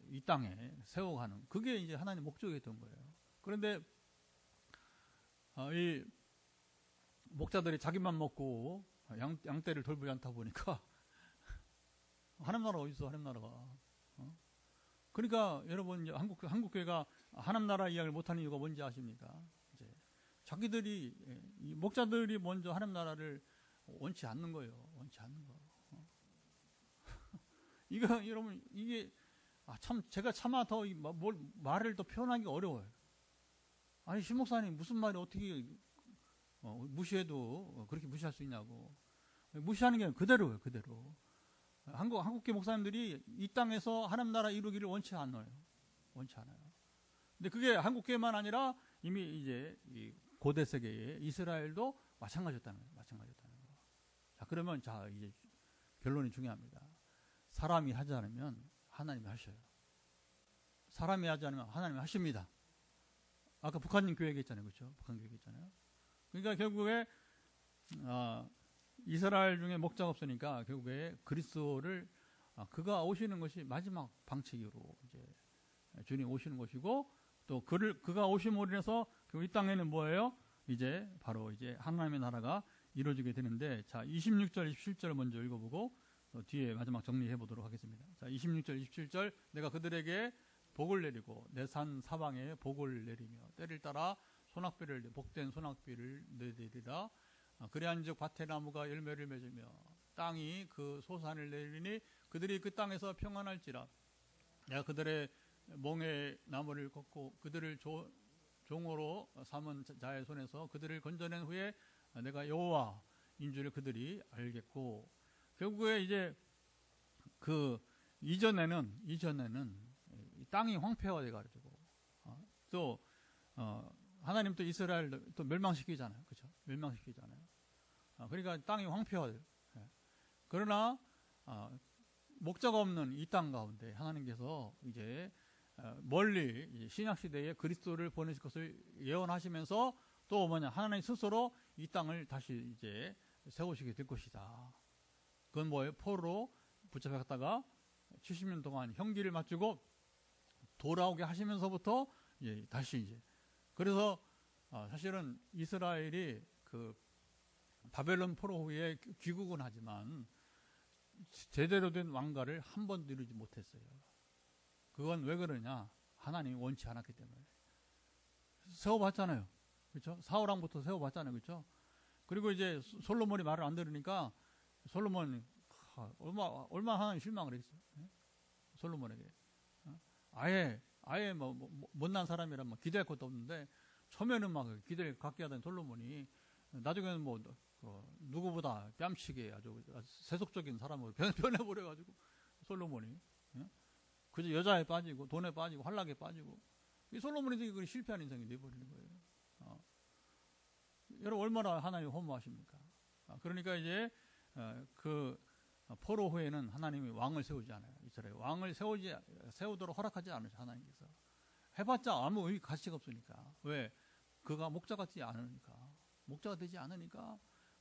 이 땅에 세워가는 그게 이제 하나님 목적이었던 거예요. 그런데 이 목자들이 자기만 먹고 양떼를 돌보지 않다 보니까 하나님 나라 어디 있어? 하나님 나라가. 그러니까 여러분 이제 한국 교회가 하나님 나라 이야기를 못하는 이유가 뭔지 아십니까? 이제 자기들이 이 목자들이 먼저 하나님 나라를 원치 않는 거예요. 원치 않는 거. 이거 여러분 이게 참 제가 차마 더 말을 더 표현하기 어려워요. 아니 신 목사님 무슨 말이 어떻게 무시해도 그렇게 무시할 수 있냐고. 무시하는 게 그대로예요. 그대로. 한국계 목사님들이 이 땅에서 하나님 나라 이루기를 원치 않아요. 원치 않아요. 근데 그게 한국계만 아니라 이미 이제 이 고대 세계의 이스라엘도 마찬가지였다는 거예요. 마찬가지였다는 거. 자, 그러면 이제 결론이 중요합니다. 사람이 하지 않으면 하나님이 하셔요. 사람이 하지 않으면 하나님이 하십니다. 아까 북한인 교회 얘기했잖아요. 그렇죠? 북한 교회 얘기했잖아요. 그러니까 결국에 이스라엘 중에 목자가 없으니까 결국에 그리스도를 그가 오시는 것이 마지막 방책으로 이제 주님 오시는 것이고 또 그가 오심으로 인해서 이 땅에는 뭐예요? 이제 바로 이제 하나님의 나라가 이루어지게 되는데 자 26절 27절 먼저 읽어보고 뒤에 마지막 정리해 보도록 하겠습니다. 자 26절 27절 내가 그들에게 복을 내리고 내 산 사방에 복을 내리며 때를 따라 소낙비를 복된 소낙비를 내리리라. 그리한즉 밭의 나무가 열매를 맺으며 땅이 그 소산을 내리니 그들이 그 땅에서 평안할지라. 내가 그들의 몽의 나무를 걷고 그들을 종으로 삼은 자의 손에서 그들을 건져낸 후에 내가 여호와인 줄을 그들이 알겠고 결국에 이제 그 이전에는 땅이 황폐화돼 가지고 또 하나님 또 이스라엘 또 멸망시키잖아요. 그렇죠? 멸망시키잖아요. 그러니까 땅이 황폐화돼요. 그러나 목자가 없는 이 땅 가운데 하나님께서 이제 멀리 신약 시대에 그리스도를 보내실 것을 예언하시면서 또 하나님 스스로 이 땅을 다시 이제 세우시게 될 것이다. 그건 뭐예요? 포로로 붙잡혔다가 70년 동안 형기를 마치고 돌아오게 하시면서부터 이제 다시 이제 그래서 사실은 이스라엘이 그 바벨론 포로 후에 귀국은 하지만 제대로 된 왕가를 한 번도 이루지 못했어요. 그건 왜 그러냐? 하나님이 원치 않았기 때문에. 세워봤잖아요. 그렇죠? 사울왕부터 세워봤잖아요. 그렇죠? 그리고 이제 솔로몬이 말을 안 들으니까 솔로몬이 얼마나 하나님 실망을 했어요. 솔로몬에게. 아예 못난 사람이란 기대할 것도 없는데 처음에는 막 기대를 갖게 하던 솔로몬이 나중에는 누구보다 뺨치게 아주 세속적인 사람으로 변해버려가지고 솔로몬이 그저 여자에 빠지고 돈에 빠지고 환락에 빠지고 이 솔로몬이 그 실패한 인생이 돼버리는 거예요. 여러분 얼마나 하나님이 허무하십니까? 그러니까 이제 그 포로 후에는 하나님이 왕을 세우지 않아요. 이스라엘 왕을 세우도록 허락하지 않으셔. 하나님께서 해봤자 아무 가치가 없으니까. 왜? 그가 목자가 되지 않으니까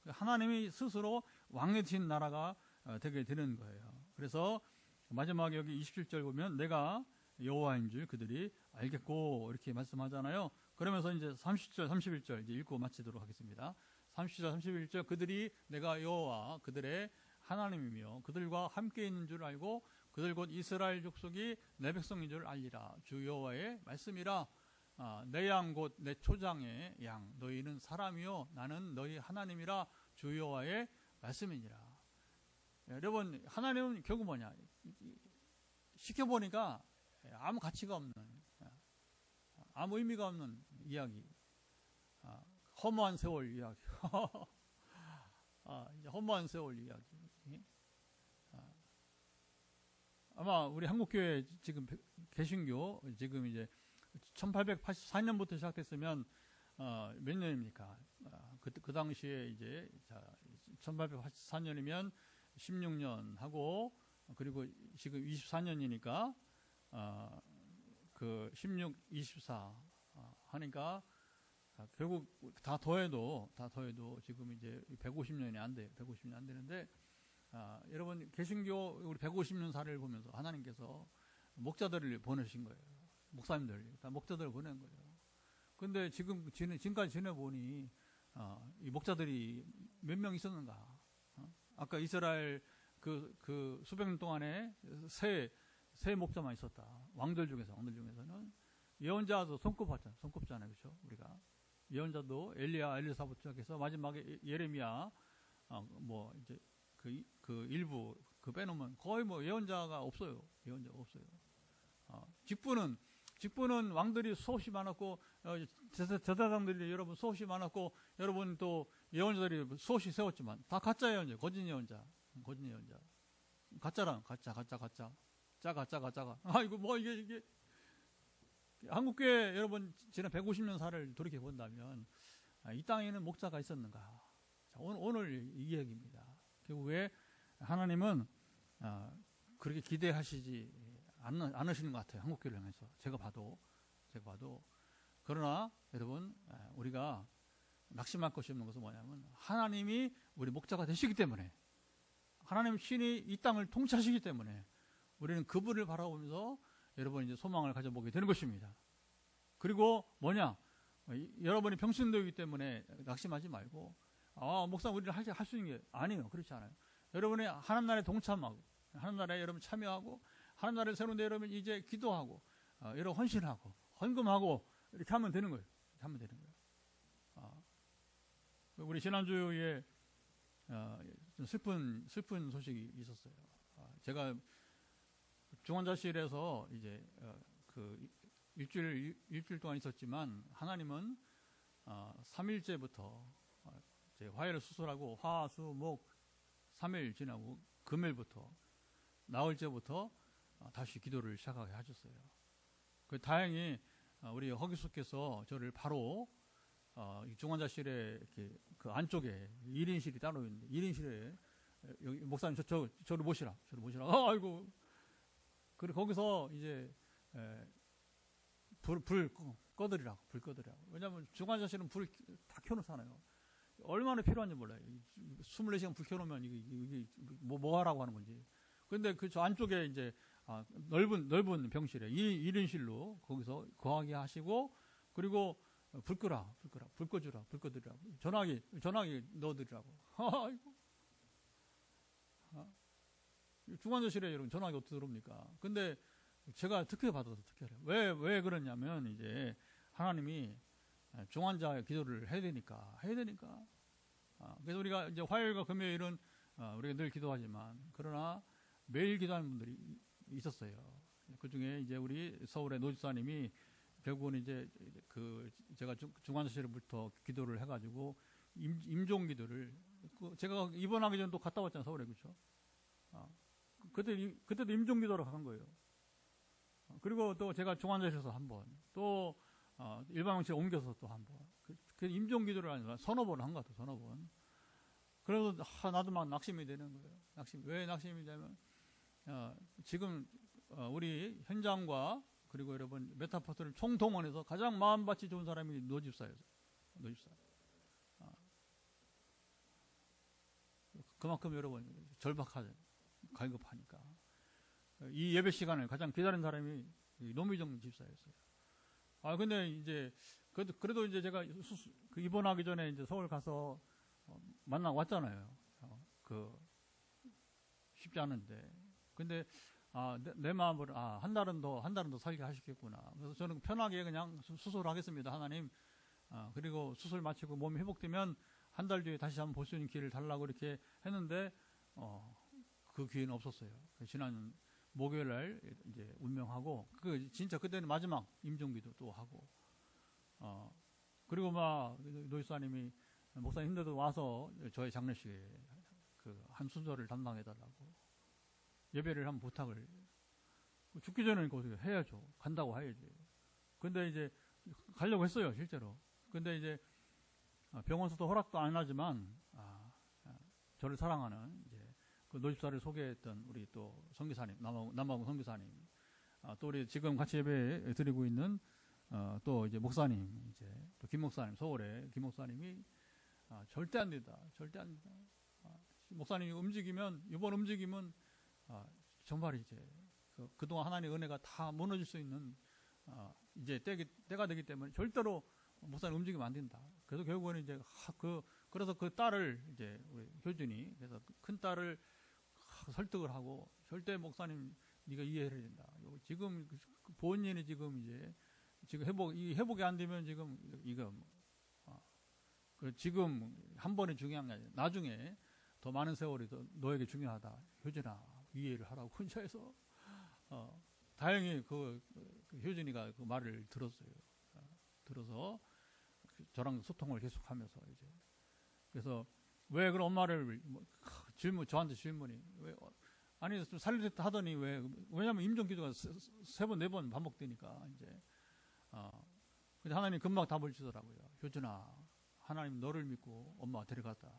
하나님이 스스로 왕이 되신 나라가 되게 되는 거예요. 그래서 마지막에 여기 27절 보면 내가 여호와인 줄 그들이 알겠고 이렇게 말씀하잖아요. 그러면서 이제 30절 31절 이제 읽고 마치도록 하겠습니다. 30절 31절 그들이 내가 여호와 그들의 하나님이며 그들과 함께 있는 줄 알고 그들 곧 이스라엘 족속이 내 백성인 줄 알리라. 주 여호와의 말씀이라. 내 양 곧 내 초장의 양 너희는 사람이요 나는 너희 하나님이라. 주 여호와의 말씀이니라. 여러분 하나님은 결국 뭐냐? 시켜보니까 아무 가치가 없는 아무 의미가 없는 이야기. 허무한 세월 이야기. 이제 허무한 세월 이야기. 아마 우리 한국교회 지금 개신교 지금 이제 1884년부터 시작됐으면 몇 년입니까? 그 당시에 이제 1884년이면 16년 하고 그리고 지금 24년이니까 그 16, 24 하니까 결국 다 더해도 지금 이제 150년이 안 돼요. 150년이 안 되는데 여러분 개신교 우리 150년 사례를 보면서 하나님께서 목자들을 보내신 거예요. 목사님들 다 목자들을 보낸 거예요. 근데 지금까지 지내보니 이 목자들이 몇 명 있었는가? 아까 이스라엘 그 수백 년 동안에 세 목자만 있었다. 왕들 중에서는 예언자도 손꼽잖아요, 그렇죠? 우리가 예언자도 엘리야, 엘리사부터 시작해서 마지막에 예레미야, 뭐 이제 그 일부 그 빼놓으면 거의 뭐 예언자가 없어요. 직분은 왕들이 수없이 많았고 제사장들이 여러분 수없이 많았고 여러분 또 예언자들이 수없이 세웠지만 다 가짜 예언자, 거짓 예언자. 가짜랑 짜가. 아이고 뭐 이게 한국교회 여러분 지난 150년 사를 돌이켜 본다면 이 땅에는 목자가 있었는가? 자, 오늘 이 이야기입니다. 결국에 하나님은 그렇게 기대하시지 않으시는 것 같아요. 한국교회를 향해서 제가 봐도 그러나 여러분 우리가 낙심할 것이 없는 것은 뭐냐면 하나님이 우리 목자가 되시기 때문에 하나님 신이 이 땅을 통치하시기 때문에 우리는 그분을 바라보면서 여러분 이제 소망을 가져보게 되는 것입니다. 그리고 뭐냐? 여러분이 평신도이기 때문에 낙심하지 말고 목사 우리는 할 수 있는 게 아니에요. 그렇지 않아요. 여러분이 하나님 나라에 동참하고 하나님 나라에 여러분 참여하고 하나님 나라를 세우는데 여러분 이제 기도하고 여러분 헌신하고 헌금하고 이렇게 하면 되는 거예요. 우리 지난주에 좀 슬픈 소식이 있었어요. 제가 중환자실에서 이제 그 일주일 동안 있었지만 하나님은 3일째부터 이제 화해를 수술하고 화, 수, 목 3일 지나고 금요일부터 나흘째부터 다시 기도를 시작하게 하셨어요. 그 다행히 우리 허기수께서 저를 바로 중환자실에 이렇게 그 안쪽에 1인실이 따로 있는데 1인실에 여기 목사님 저를 모시라. 아이고. 그리고 거기서 이제 불 꺼드리라고. 왜냐하면 중환자실은 불을 다 켜놓잖아요. 얼마나 필요한지 몰라요. 24시간 불 켜놓으면 이게 뭐 하라고 하는 건지. 근데 저 안쪽에 이제 넓은 병실에 1인실로 거기서 거하게 하시고 그리고 불 꺼드리라고. 전화기 넣어드리라고. 아이고. 중환자실에 여러분 전화기 어떻게 들어옵니까? 근데 제가 특혜 받아서 특혜를. 왜 그러냐면 이제 하나님이 중환자의 기도를 해야 되니까. 그래서 우리가 이제 화요일과 금요일은 우리가 늘 기도하지만 그러나 매일 기도하는 분들이 있었어요. 그 중에 이제 우리 서울의 노집사님이 결국은 이제 제가 중환자실부터 기도를 해가지고 임종 기도를 제가 입원하기 전에 또 갔다 왔잖아요. 서울에. 그렇죠? 그때도 임종 기도로 간 거예요. 그리고 또 제가 중환자실에서 한 번, 또 일반 병실에 옮겨서 또 한 번. 그 임종 기도를 아니라 서너 번 한 것 같아요. 서너 번. 그래서 나도 막 낙심이 되는 거예요. 왜 낙심이 되면 지금 우리 현장과 그리고 여러분 메타포트를 총동원해서 가장 마음밭이 좋은 사람이 노집사예요. 그만큼 여러분 절박하죠. 갈급하니까. 이 예배 시간을 가장 기다린 사람이 노미정 집사였어요. 근데 이제, 그래도 이제 제가 입원하기 전에 이제 서울 가서 왔잖아요. 쉽지 않은데. 근데, 내 마음으로, 한 달은 더 살게 하시겠구나. 그래서 저는 편하게 그냥 수술하겠습니다. 하나님. 그리고 수술 마치고 몸이 회복되면 한 달 뒤에 다시 한번 볼 수 있는 기회를 달라고 이렇게 했는데, 그 기회는 없었어요. 지난 목요일 날 이제 운명하고 진짜 그때는 마지막 임종기도 또 하고 그리고 막 노집사님이 목사님 힘들어도 와서 저의 장례식에 한 순서를 담당해 달라고 예배를 한번 부탁을 죽기 전에는 거기서 해야죠. 간다고 해야지. 근데 이제 가려고 했어요. 실제로. 근데 이제 병원에서도 허락도 안 하지만 저를 사랑하는 이제 그 노집사를 소개했던 우리 또 선교사님, 남아공 선교사님, 또 우리 지금 같이 예배 드리고 있는 또 이제 목사님, 이제 또 김 목사님, 서울의 김 목사님이 절대 안 된다, 절대 안 된다. 목사님이 움직이면, 이번 움직임은 정말 이제 그동안 하나님의 은혜가 다 무너질 수 있는 이제 때가 되기 때문에 절대로 목사님 움직이면 안 된다. 그래서 결국은 이제 그래서 그 딸을 이제 우리 효준이, 그래서 큰 딸을 설득을 하고, 절대 목사님 네가 이해해야 된다. 지금 본인이 지금 이제 지금 회복이 안 되면 지금 이거 지금 한 번이 중요한 게 아니라 나중에 더 많은 세월이 더 너에게 중요하다. 효준아, 이해를 하라고 혼자해서 다행히 그 효준이가 그 말을 들었어요. 들어서 저랑 소통을 계속하면서 이제 그래서 왜 그런 엄마를 저한테 질문이 왜 아니 좀 살리겠다 하더니 왜냐면 임종 기도가 3번 4번 반복되니까 이제 근데 하나님 금방 답을 주더라고요. 효준아, 하나님 너를 믿고 엄마 데려갔다.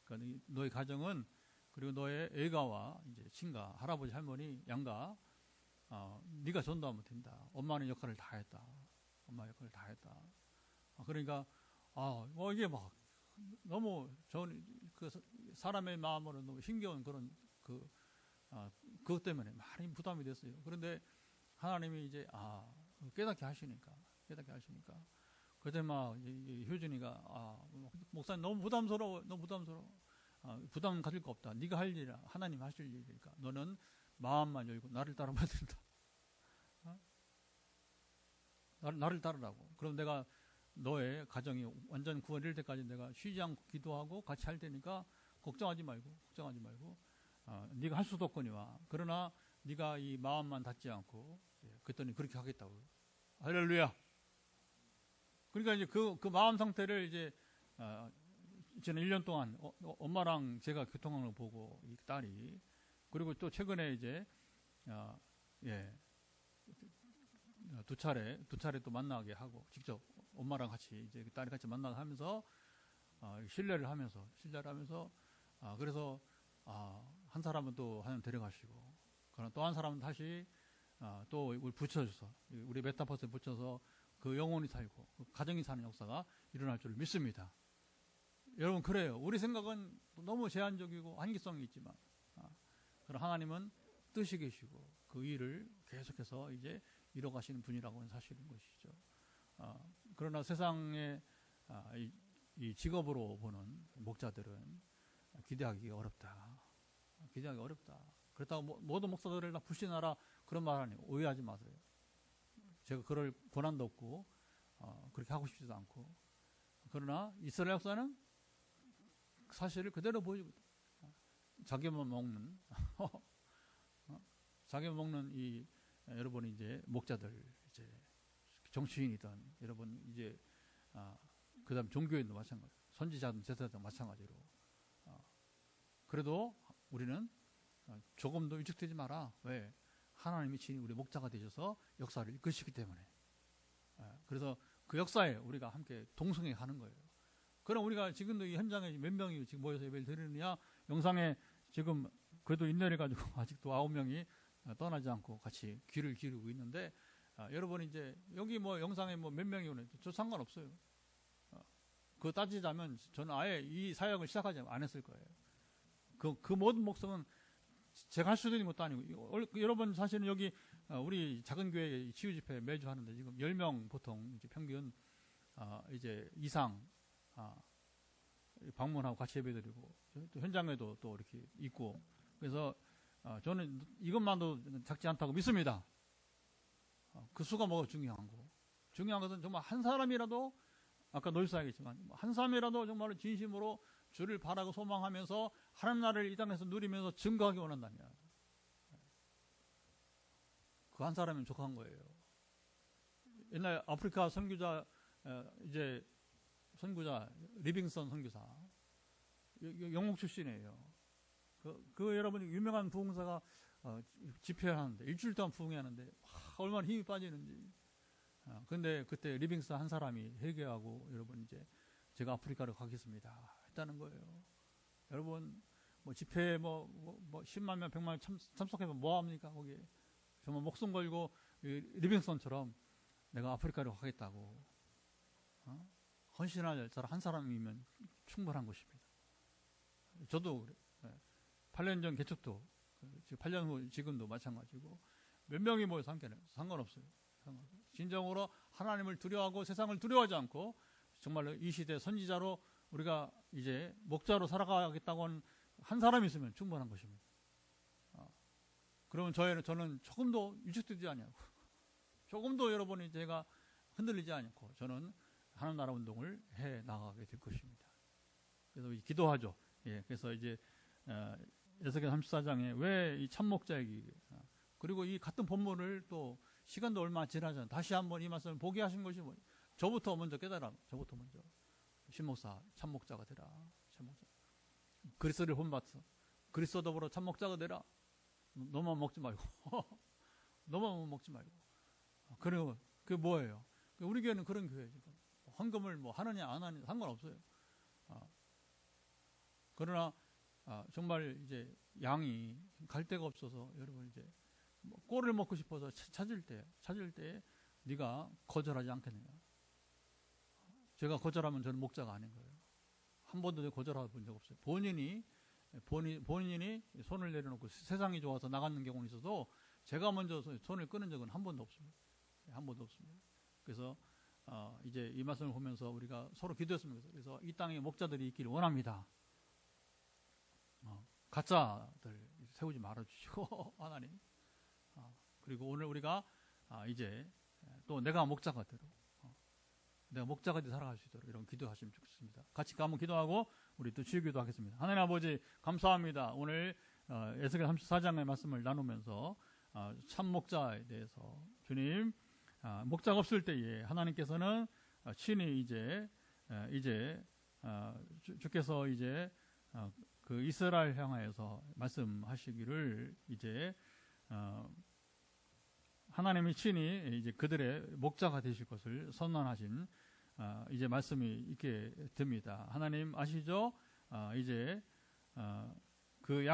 그러니까 너의 가정은, 그리고 너의 애가와 이제 친가, 할아버지, 할머니, 양가, 네가 전도하면 된다. 엄마는 역할을 다 했다. 엄마 역할을 다 했다. 그러니까 이게 막 너무 그 사람의 마음으로 너무 힘겨운 그런 그것 때문에 많이 부담이 됐어요. 그런데 하나님이 이제 깨닫게 하시니까 그때 막 효준이가 목사님 너무 부담스러워. 부담 가질 거 없다. 네가 할 일이라 하나님 하실 일이니까 너는 마음만 열고 나를 따르면 된다. 나를 따르라고. 그럼 내가 너의 가정이 완전 구원 이룰 때까지 내가 쉬지 않고 기도하고 같이 할 테니까 걱정하지 말고 네가 할 수도 없거니와. 그러나 네가 이 마음만 닫지 않고 그랬더니 그렇게 하겠다고. 할렐루야. 그러니까 이제 그 마음 상태를 이제 저는 1년 동안 엄마랑 제가 교통하는 걸 보고 이 딸이, 그리고 또 최근에 이제 두 차례 또 만나게 하고 직접 엄마랑 같이 이제 딸이 같이 만나게 하면서 신뢰를 하면서 그래서 한 사람은 또 하나님 데려가시고, 그러나 또 한 사람은 다시 또 우리 붙여줘서 우리 메타버스에 붙여서 그 영혼이 살고 그 가정이 사는 역사가 일어날 줄 믿습니다. 여러분, 그래요. 우리 생각은 너무 제한적이고 한계성이 있지만 그러나 하나님은 뜻이 계시고 그 일을 계속해서 이제 이뤄가시는 분이라고 하는 사실인 것이죠. 그러나 세상에 이 직업으로 보는 목자들은 기대하기 어렵다. 그렇다고 모든 목사들을 다 불신하라 그런 말 아니에요. 오해하지 마세요. 제가 그럴 권한도 없고 그렇게 하고 싶지도 않고, 그러나 이스라엘 역사는 사실을 그대로 보여주고 자기만 먹는 이 여러분 이제 목자들, 이제 정치인이든 여러분 이제 그다음 종교인도 마찬가지, 선지자든 제사장 마찬가지로 그래도 우리는 조금도 위축되지 마라. 왜? 하나님이 친히 우리 목자가 되셔서 역사를 이끄시기 때문에. 그래서 그 역사에 우리가 함께 동성애 하는 거예요. 그럼 우리가 지금도 이 현장에 몇 명이 지금 모여서 예배를 드리느냐? 영상에 지금 그래도 인내를 가지고 아직도 9명이 떠나지 않고 같이 귀를 기울이고 있는데, 여러분 이제 여기 뭐 영상에 뭐 몇 명이 오는지 저 상관없어요. 그거 따지자면 저는 아예 이 사역을 시작하지 안 했을 거예요. 그 모든 목성은 제가 할 수도 있는 것도 아니고, 여러분 사실은 여기 우리 작은 교회 치유 집회 매주 하는데 지금 10명 보통 이제 평균 이제 이상 방문하고 같이 예배드리고 또 현장에도 또 이렇게 있고, 그래서 저는 이것만도 작지 않다고 믿습니다. 그 수가 뭐가 중요한 것은 정말 한 사람이라도, 아까 노일사하겠지만 한 사람이라도 정말로 진심으로 주를 바라고 소망하면서 하나님 나라를 이 땅에서 누리면서 증거하기 원한다면 그 한 사람이면 족한 거예요. 옛날 아프리카 선교자 리빙스턴 선교사 영국 출신이에요. 그 여러분 유명한 부흥사가 집회하는데 일주일 동안 부흥하는데 얼마나 힘이 빠지는지. 근데 그때 리빙스턴 한 사람이 회개하고 여러분 이제 제가 아프리카로 가겠습니다 했다는 거예요. 여러분 뭐 집회에 10만 명, 100만 명 참석해서 뭐 합니까? 거기에 정말 목숨 걸고 리빙스턴처럼 내가 아프리카로 가겠다고 헌신할 사람 한 사람이면 충분한 것입니다. 저도 그래. 8년 전 개척도 지금 8년 후 지금도 마찬가지고 몇 명이 모여서 상관없어요. 진정으로 하나님을 두려워하고 세상을 두려워하지 않고 정말로 이 시대 선지자로 우리가 이제 목자로 살아가겠다고 하는 한 사람이 있으면 충분한 것입니다. 그러면 저는 조금도 위축되지 않냐고, 조금도 여러분이 제가 흔들리지 않고 저는 하나님 나라 운동을 해 나가게 될 것입니다. 그래서 기도하죠. 예, 그래서 이제 에스겔 34장에 왜 이 참목자에게 그리고 이 같은 본문을 또 시간도 얼마 지나지 않아 다시 한번 이 말씀을 보게 하신 것이 뭐 저부터 먼저 깨달아. 저부터 먼저 신목사 참목자가 되라. 참목자. 그리스도를 본받서 그리스도 더불어 참목자가 되라. 너만 먹지 말고 너만 먹지 말고. 그리고 그게 뭐예요? 우리 교회는 그런 교회죠. 헌금을 뭐 하느냐 안 하느냐 상관없어요. 그러나 정말 이제 양이 갈 데가 없어서 여러분 이제 꼴을 먹고 싶어서 찾을 때 네가 거절하지 않겠느냐. 제가 거절하면 저는 목자가 아닌 거예요. 한 번도 거절해 본 적 없어요. 본인이 손을 내려놓고 세상이 좋아서 나가는 경우는 있어도 제가 먼저 손을 끄는 적은 한 번도 없습니다. 한 번도 없습니다. 그래서 이제 이 말씀을 보면서 우리가 서로 기도했으면 좋겠어요. 그래서 이 땅에 목자들이 있기를 원합니다. 가짜들 세우지 말아주시고 하나님. 그리고 오늘 우리가 이제 또 내가 목자가 되도록 내가 목자가 돼 살아갈 수 있도록 이런 기도하시면 좋겠습니다. 같이 한번 기도하고 우리 또 치유기도 하겠습니다. 하나님 아버지 감사합니다. 오늘 에스겔 34장의 말씀을 나누면서 참 목자에 대해서 주님 목자가 없을 때에 하나님께서는 친히 이제 주께서 이제 그 이스라엘 향하여서 말씀하시기를 이제 하나님이 친히 이제 그들의 목자가 되실 것을 선언하신 이제 말씀이 있게 됩니다. 하나님 아시죠? 이제 그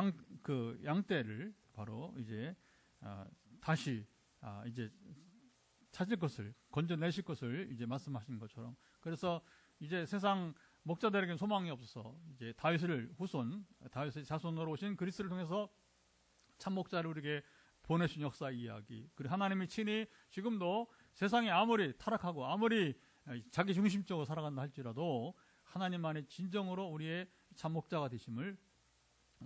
양떼를 바로 이제 다시 이제 찾을 것을 건져내실 것을 이제 말씀하신 것처럼 그래서 이제 세상 목자들에게는 소망이 없어서 이제 다윗의 자손으로 오신 그리스도를 통해서 참 목자를 우리에게 보내신 역사 이야기 그리고 하나님이 친히 지금도 세상이 아무리 타락하고 아무리 자기 중심적으로 살아간다 할지라도 하나님만의 진정으로 우리의 참 목자가 되심을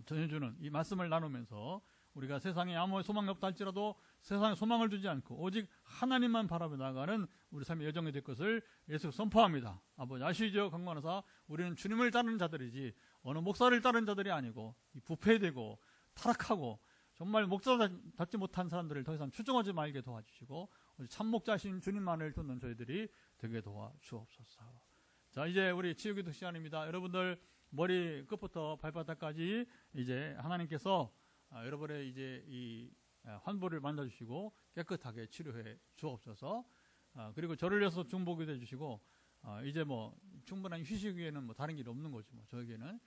전해주는 이 말씀을 나누면서 우리가 세상에 아무 소망이 없다 할지라도 세상에 소망을 두지 않고 오직 하나님만 바라보며 나아가는 우리 삶의 여정이 될 것을 예수 선포합니다. 아버지 아시죠? 강관하사 우리는 주님을 따르는 자들이지 어느 목사를 따르는 자들이 아니고 부패되고 타락하고 정말 목자답지 못한 사람들을 더 이상 추종하지 말게 도와주시고 참 목자신 주님만을 듣는 저희들이 되게 도와주옵소서. 자, 이제 우리 치유기도 시간입니다. 여러분들 머리 끝부터 발바닥까지 이제 하나님께서 여러분의 이제 이 환부를 만져주시고 깨끗하게 치료해 주옵소서. 그리고 저를 위해서 중보기도 해주시고 이제 뭐 충분한 휴식 위에는 뭐 다른 길이 없는 거죠. 뭐 저에게는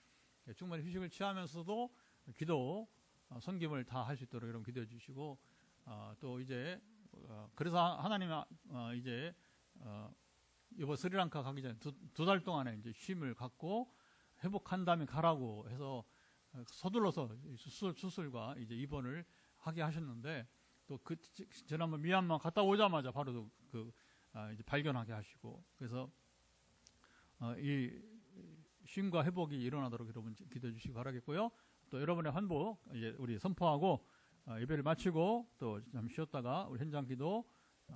충분히 휴식을 취하면서도 기도 섬김을 다 할 수 있도록 여러분 기도해 주시고 또 이제 그래서 하나님 이제 이번 스리랑카 가기 전에 두 달 동안에 이제 쉼을 갖고 회복한 다음에 가라고 해서 서둘러서 수술과 이제 입원을 하게 하셨는데 또 그 지난번 미얀마 갔다 오자마자 바로 이제 발견하게 하시고 그래서 이 쉼과 회복이 일어나도록 여러분 기도해 주시기 바라겠고요. 또 여러분의 환복 이제 우리 선포하고 예배를 마치고 또 잠시 쉬었다가 우리 현장 기도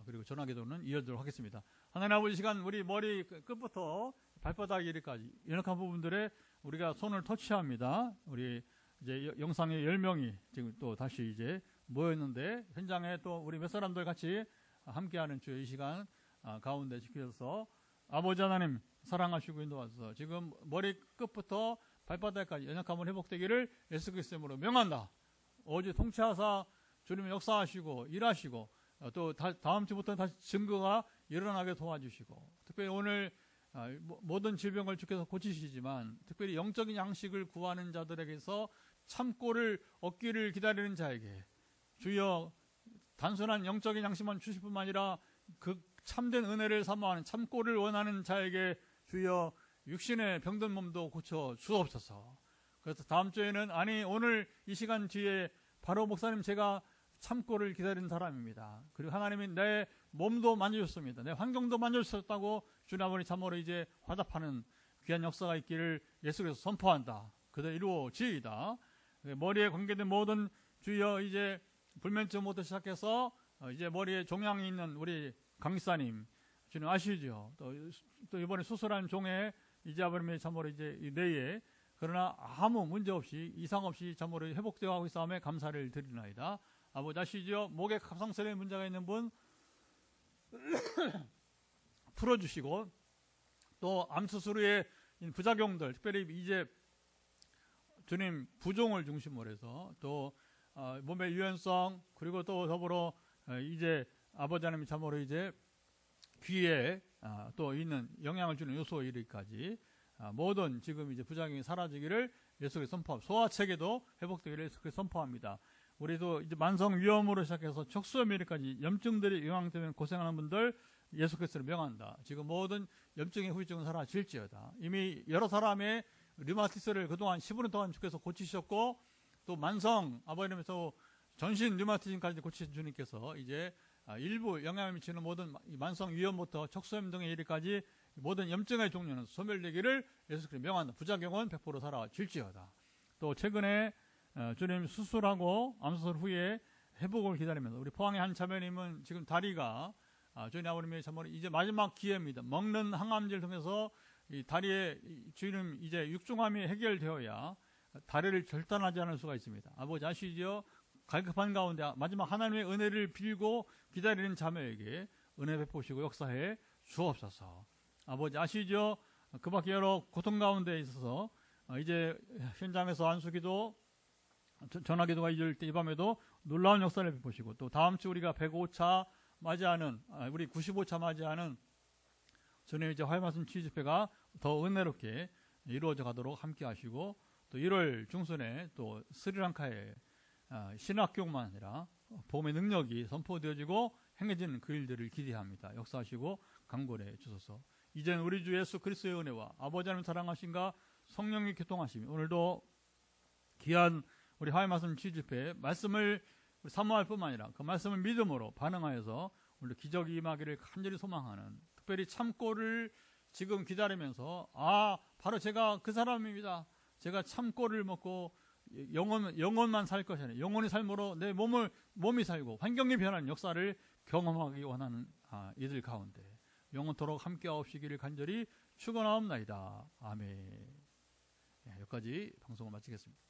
그리고 전화 기도는 이어지도록 하겠습니다. 하나님 아버지 시간 우리 머리 끝부터 발바닥 이리까지 연약한 부분들에 우리가 손을 터치합니다. 우리 이제 영상에 10명이 지금 또 다시 이제 모였는데 현장에 또 우리 몇 사람들 같이 함께하는 주의 이 시간 가운데 지켜서 아버지 하나님 사랑하시고 인도하소서. 지금 머리 끝부터 발바닥까지 연약함을 회복되기를 예수 그리스도 이름으로 명한다. 어제 통치하사 주님의 역사하시고 일하시고 또 다음 주부터 다시 증거가 일어나게 도와주시고 특별히 오늘 모든 질병을 주께서 고치시지만 특별히 영적인 양식을 구하는 자들에게서 참고를 얻기를 기다리는 자에게 주여 단순한 영적인 양심만 주실 뿐만 아니라 그 참된 은혜를 사모하는 참고를 원하는 자에게 주여 육신의 병든 몸도 고쳐 주옵소서. 그래서 다음 주에는 오늘 이 시간 뒤에 바로 목사님 제가 참고를 기다리는 사람입니다. 그리고 하나님이 내 몸도 만져줬습니다. 내 환경도 만져주셨다고 주님 아버지 참으로 이제 화답하는 귀한 역사가 있기를 예수께서 선포한다. 그대로 이루어지이다. 머리에 관계된 모든 주여 이제 불면증부터 시작해서 이제 머리에 종양이 있는 우리 강사님 주님 아시죠? 또 이번에 수술한 종에 이제 아버님의 참으로 이제 뇌에 그러나 아무 문제 없이 이상 없이 참으로 회복되어 가고 있사오며 감사를 드리나이다. 아버지 아시죠? 목에 갑상선에 문제가 있는 분 풀어주시고 또 암수술 후에 부작용들 특별히 이제 주님 부종을 중심으로 해서 또 몸의 유연성 그리고 또 더불어 이제 아버지 하나님 참으로 이제 귀에 또 있는 영향을 주는 요소 이르기까지 모든 지금 이제 부작용이 사라지기를 예수께서 선포합니다. 소화체계도 회복되기를 예수께서 선포합니다. 우리도 이제 만성 위염으로 시작해서 척수염이까지 염증들이 영향 때문에 고생하는 분들 예수께서를 명한다. 지금 모든 염증의 후유증은 사라질지어다. 이미 여러 사람의 류마티스를 그동안 15년 동안 주께서 고치셨고 또 만성 아버님에서 전신 류마티즘까지 고치신 주님께서 이제 일부 영향을 미치는 모든 만성 위염부터 척수염 등에 이르기까지 모든 염증의 종류는 소멸되기를 예수께서 명한다. 부작용은 100% 사라질지어다. 또 최근에 주님 수술하고 암수술 후에 회복을 기다리면서 우리 포항의 한 자매님은 지금 다리가 주님 아버님의 참으로 이제 마지막 기회입니다. 먹는 항암제를 통해서 이 다리에 주님 이제 육중암이 해결되어야 다리를 절단하지 않을 수가 있습니다. 아버지 아시죠? 갈급한 가운데 마지막 하나님의 은혜를 빌고 기다리는 자매에게 은혜 베푸시고 역사해 주옵소서. 아버지 아시죠? 그 밖에 여러 고통 가운데 있어서 이제 현장에서 안수기도 전화기도가 이럴 때 이 밤에도 놀라운 역사를 베푸시고 또 다음 주 우리가 105차 맞이하는 우리 95차 맞이하는 주님 이제 화해말씀 치유집회가 더 은혜롭게 이루어져 가도록 함께 하시고 또 1월 중순에 또 스리랑카에 신학교만 아니라 복음의 능력이 선포되어지고 행해지는 그 일들을 기대합니다. 역사하시고 강권해 주소서. 이제는 우리 주 예수 그리스도의 은혜와 아버지 하나님 사랑하심과 성령의 교통하심이 오늘도 귀한 우리 화해말씀 치유집회 말씀을 사모할 뿐만 아니라 그 말씀을 믿음으로 반응하여서 오늘 기적이 임하기를 간절히 소망하는 특별히 참고를 지금 기다리면서 바로 제가 그 사람입니다. 제가 참고를 먹고 영혼만 살 것이 아니라 영혼의 삶으로 내 몸이 살고 환경이 변하는 역사를 경험하기 원하는 이들 가운데 영원토록 함께하옵시기를 간절히 축원하옵나이다. 아멘. 여기까지 방송을 마치겠습니다.